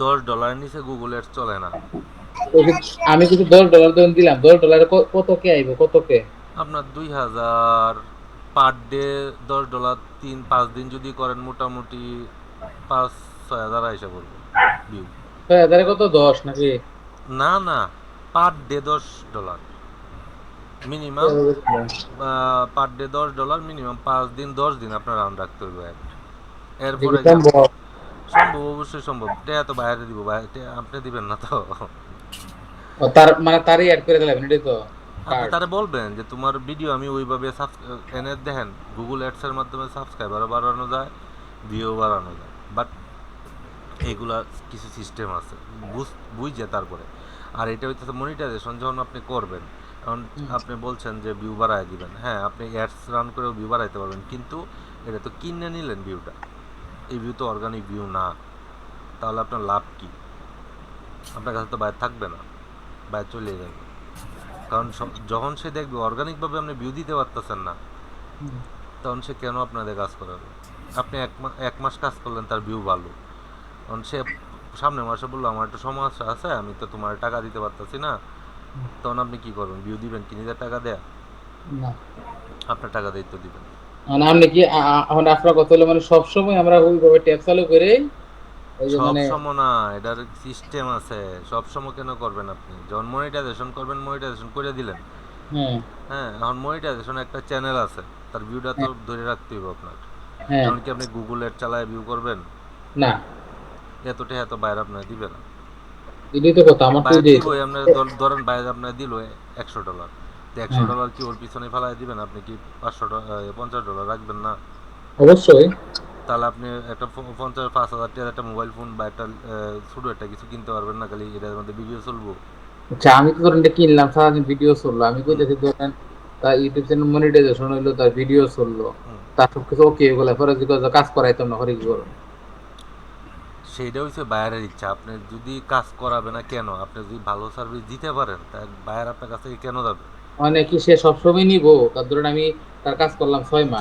[SPEAKER 2] $10 নিচে গুগল অ্যাডস চলে না।
[SPEAKER 4] আমি কিন্তু $10 দিলাম, $10 কত কে আইবো, কত কে?
[SPEAKER 2] আপনার 2000 পার ডে, $10 3-5 দিন যদি করেন মোটামুটি 5-6 হাজার আইসা পড়বে ভিউ।
[SPEAKER 4] 6,000 কত, 10 নাকি?
[SPEAKER 2] না না, per day $10 minimum, per day $10 minimum, 5 দিন 10 দিন আপনার রান রাখতে হবে অ্যাড।
[SPEAKER 4] এটা কি
[SPEAKER 2] এরপরে যে
[SPEAKER 4] সম্ভব?
[SPEAKER 2] সম্ভব, অবশ্যই সম্ভব, টেয়া তো বাইরে দিব, আপনি দিবেন না তো।
[SPEAKER 4] ও, তার মানে তারই অ্যাড করে দিলাম, এটাই তো
[SPEAKER 2] আপনি
[SPEAKER 4] কার্ড।
[SPEAKER 2] তারে বলবেন যে তোমার ভিডিও আমি ওইভাবে এনে দেখেন, গুগল অ্যাডসের মাধ্যমে সাবস্ক্রাইবারও বাড়ানো যায়, ভিউ বাড়ানো যায়, বাট এগুলা কিছু সিস্টেম আছে, বুঝছে তারপরে। আর এটা হইতেছে মনিটাইজেশন যখন আপনি করবেন, কারণ আপনি বলছেন যে ভিউ বাড়ায় দিবেন, হ্যাঁ আপনি অ্যাডস রান করেও ভিউ বাড়াইতে পারবেন, কিন্তু এটা তো কিনে নিলেন ভিউটা, এই ভিউ তো অর্গানিক ভিউ না, তাহলে আপনার লাভ কি? আপনার কাছে তো বাইরে থাকবে না, বাইরে চলে যাবে, কারণ যখন সে দেখবে অর্গানিকভাবে আপনি ভিউ দিতে পারতেছেন না, তখন সে কেন আপনাদের কাজ করাবে? আপনি 1 মাস কাজ করলেন, তার ভিউ ভালো, তখন সে সামনের মাসে বললো আমার একটা সমস্যা আছে, আমি তো তোমার টাকা দিতে পারতেছি না, তখন আপনি কি করবেন? ভিউ দিবেন কি নিজের টাকা দেয়া?
[SPEAKER 4] না,
[SPEAKER 2] আপনার টাকা দিয়ে তো দিবেন।
[SPEAKER 4] মানে আপনি কি এখন আপনার কথা হলো মানে সবসময় আমরা ওইভাবে ট্যাব চালু করে ওই যে
[SPEAKER 2] সব
[SPEAKER 4] মানে
[SPEAKER 2] সময় না, এটার সিস্টেম আছে, সব সময় কেন করবেন? আপনি যখন মনিটাইজেশন করবেন, মনিটাইজেশন করে দিলেন,
[SPEAKER 4] হ্যাঁ
[SPEAKER 2] হ্যাঁ এখন মনিটাইজেশন একটা চ্যানেল আছে, তার ভিউটা তো
[SPEAKER 4] হ্যাঁ
[SPEAKER 2] ধরে রাখতে হবে আপনার,
[SPEAKER 4] হ্যাঁ,
[SPEAKER 2] কারণ কি আপনি গুগল এর চালায় ভিউ করবেন?
[SPEAKER 4] না,
[SPEAKER 2] এতটা এত বাইরে আপনার দিবে না,
[SPEAKER 4] এটাই তো কথা, আমার তো
[SPEAKER 2] বাইরে
[SPEAKER 4] এটাই তো।
[SPEAKER 2] দিবই আপনার, ধরেন বাইরে আপনার দিল $100, তো একশো
[SPEAKER 4] হ্যাঁ,
[SPEAKER 2] ডলার কি ওর পিছনে ফেলায় দিবেন? আপনি কি $50 রাখবেন না?
[SPEAKER 4] অবশ্যই।
[SPEAKER 2] তাহলে আপনি একটা 50-5 হাজার টাকার একটা মোবাইল ফোন বা একটা ছোটো একটা কিছু কিনতে পারবেন না, খালি এটার মধ্যে ভিডিও চলবো।
[SPEAKER 4] আচ্ছা, আমি তো ধরেন এটা কিনলাম, সারাদিন ভিডিও চললো, আমি
[SPEAKER 2] হুম
[SPEAKER 4] কইতেছি ধরেন তার ইউটিউব চ্যানেল মনিটাইজেশন হইলো, তার ভিডিও চললো,
[SPEAKER 2] হুম।
[SPEAKER 4] তার সবকিছু ওকে, ওগুলা পরে যদি কাজ করাইতাম না, হরে কি করো?
[SPEAKER 2] সেইটা হচ্ছে বায়ারের ইচ্ছা, আপনি যদি কাজ করাবে না কেন? আপনি যদি ভালো সার্ভিস দিতে পারেন, তাই বায়ার আপনার কাছ থেকে কেন যাবে?
[SPEAKER 4] মানে কি সে সবসময় নিবো? তার ধরেন আমি তার কাজ করলাম 6 মাস,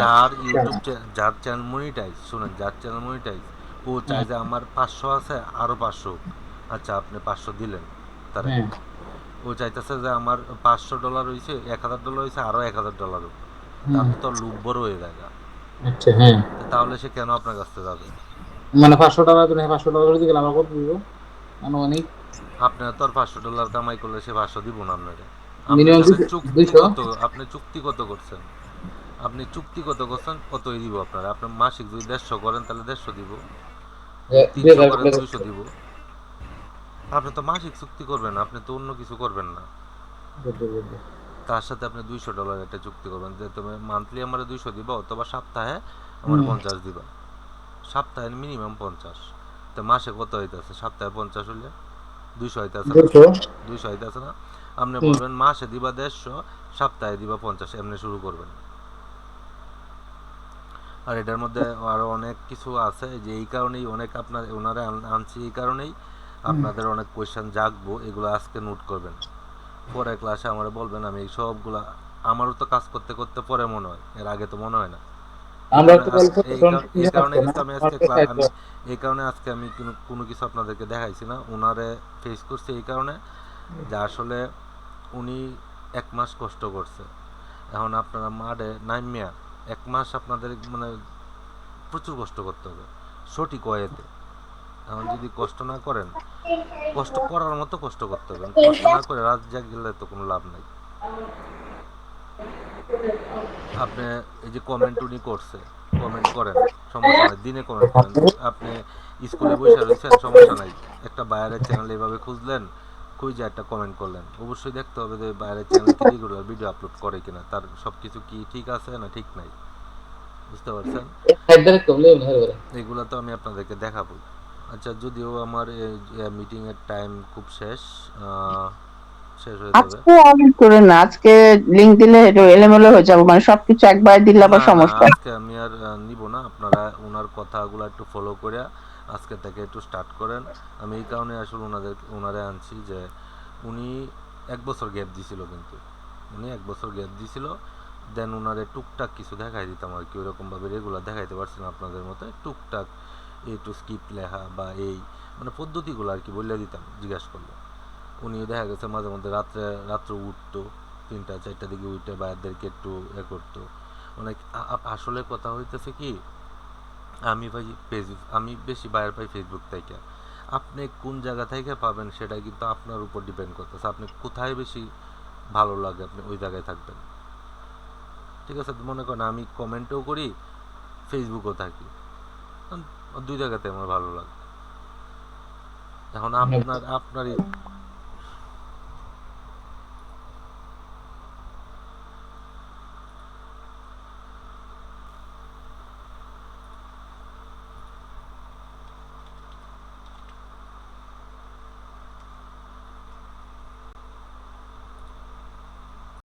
[SPEAKER 2] যার চ্যানেল মনিটাইজ, শুনেন, যার চ্যানেল মনিটাইজ, ও চায়
[SPEAKER 4] হ্যাঁ
[SPEAKER 2] যে আমার 500 আছে, আরও 500 হোক। আচ্ছা আপনি 500 দিলেন তারে,
[SPEAKER 4] হ্যাঁ
[SPEAKER 2] ও চাইতেছে যে আমার $500 হয়েছে, $1,000 হয়েছে, আরও $1,000 হোক,
[SPEAKER 4] হ্যাঁ,
[SPEAKER 2] তাহলে তো লুপ বড় হয়ে যায় না।
[SPEAKER 4] আচ্ছা হ্যাঁ,
[SPEAKER 2] তাহলে সে কেন আপনার কাছ থেকে যাবে?
[SPEAKER 4] মানে $500 তুমি $500 করে দিলে আমরা কত দিব আনুমানিক?
[SPEAKER 2] আপনার তো আর $500 কামাই করলে সে 500 দিব না আপনাকে। আপনার
[SPEAKER 4] মিনিমাম
[SPEAKER 2] সাথে
[SPEAKER 4] 200।
[SPEAKER 2] আপনি চুক্তি কত করছেন? আপনি চুক্তি কত করছেন কতই দিব আপনার। আপনি মাসিক যদি 150 করেন তাহলে 150 দিব, যদি 300 করেন 200 দিব। আপনি তো মাসিক চুক্তি করবেন, আপনি তো অন্য কিছু করবেন না। তার সাথে আপনি $200 একটা চুক্তি করবেন যে তুমি মান্থলি আমার 200 দিবা, অথবা সপ্তাহে আমার 50 দিবা, সপ্তাহে মিনিমাম 50। তো মাসে কত হইতেছে? সপ্তাহে 50 হইলে 200 হইতেছে না? 200 হইতেছে না? আপনি বলবেন মাসে দিবা 150, সপ্তাহে দিবা 50, এমনি শুরু করবেন। আর এটার মধ্যে আরও অনেক কিছু আছে, যে এই কারণেই অনেক আপনার ওনারা আনছি, এই কারণেই আপনাদের অনেক কোয়েশ্চেন জাগবো, এগুলো আজকে নোট করবেন, পরে ক্লাসে আমার বলবেন। আমি এই সবগুলা আমারও তো কাজ করতে করতে পরে মনে হয়, এর আগে তো মনে হয় না। এই
[SPEAKER 4] আমরা
[SPEAKER 2] কারণে
[SPEAKER 4] তো
[SPEAKER 2] আজকে
[SPEAKER 4] অল্প
[SPEAKER 2] এই
[SPEAKER 4] কাজ
[SPEAKER 2] কারণে
[SPEAKER 4] করি না,
[SPEAKER 2] কিন্তু আমি
[SPEAKER 4] আমার
[SPEAKER 2] আজকে
[SPEAKER 4] তো
[SPEAKER 2] আমি
[SPEAKER 4] দায়িত্ব।
[SPEAKER 2] এই কারণে আজকে আমি কোনো কিছু আপনাদেরকে দেখাইছি না। ওনারে ফেস করছি এই কারণে যে আসলে উনি 1 মাস কষ্ট করছে। এখন আপনারা মাঠে নাইমিয়া 1 মাস আপনাদের মানে প্রচুর কষ্ট করতে হবে সঠিক ওয়েতে। এখন যদি কষ্ট না করেন, কষ্ট করার মতো কষ্ট করতে হবে, কষ্ট না করে রাত জাগলে তো কোনো লাভ নাই। আপনি এই যে কমেন্ট উনি করছে, কমেন্ট করেন, সমস্যা নাই, দিনে কমেন্ট করেন। আপনি স্কুলে বসে রয়েছেন, সমস্যা নাই, একটা বাইরের চ্যানেল এভাবে খুঁজলেন, খুঁজে একটা কমেন্ট করলেন। অবশ্যই দেখতে হবে যে বাইরের চ্যানেল কি রেগুলার ভিডিও আপলোড করে কিনা, তার সব কিছু কি ঠিক আছে না ঠিক নাই, বুঝতে পারছেন? এগুলো তো আমি আপনাদেরকে দেখাবো। আচ্ছা, যদিও আমার মিটিংয়ের টাইম খুব শেষ, শেষ হয়ে যাবে।
[SPEAKER 3] আজকে অডিট করে না, আজকে লিঙ্ক দিলে একটু এলোমেলো হয়ে যাবে, মানে সবকিছু একবার দিলে
[SPEAKER 2] না
[SPEAKER 3] আবার
[SPEAKER 2] না,
[SPEAKER 3] সমস্যা।
[SPEAKER 2] আজকে আমি আর নিব না। আপনারা ওনার কথাগুলো একটু ফলো করে আজকে থেকে একটু স্টার্ট করেন। আমি এই কারণে আসলে ওনারে আনছি যে উনি 1 বছর গ্যাপ দিছিল, কিন্তু উনি 1 বছর গ্যাপ দিছিল। দেন ওনারে টুকটাক কিছু দেখাই দিতাম আর কি, ওরকমভাবে রেগুলার দেখাইতে পারছি না আপনাদের মতো। টুকটাক একটু স্কিপ লেখা বা এই মানে পদ্ধতিগুলো আর কি বলে দিতাম জিজ্ঞাসা করলে। উনি দেখা গেছে মাঝে মধ্যে রাত্রে উঠতো 3টা 4টার দিকে উঠে বাইরদেরকে একটু করতো। মানে আসলে কথা হইতেছে কি, আমি বেশি বাইরে পাই ফেসবুক থেকে। আপনি কোন জায়গা থেকে পাবেন সেটা কিন্তু আপনার উপর ডিপেন্ড করতেছে, আপনি কোথায় বেশি ভালো লাগে আপনি ওই জায়গায় থাকবেন। ঠিক আছে, তো মনে করেন আমি কমেন্টও করি, ফেসবুকও থাকি, দুই জায়গাতে আমার ভালো লাগে। এখন আপনার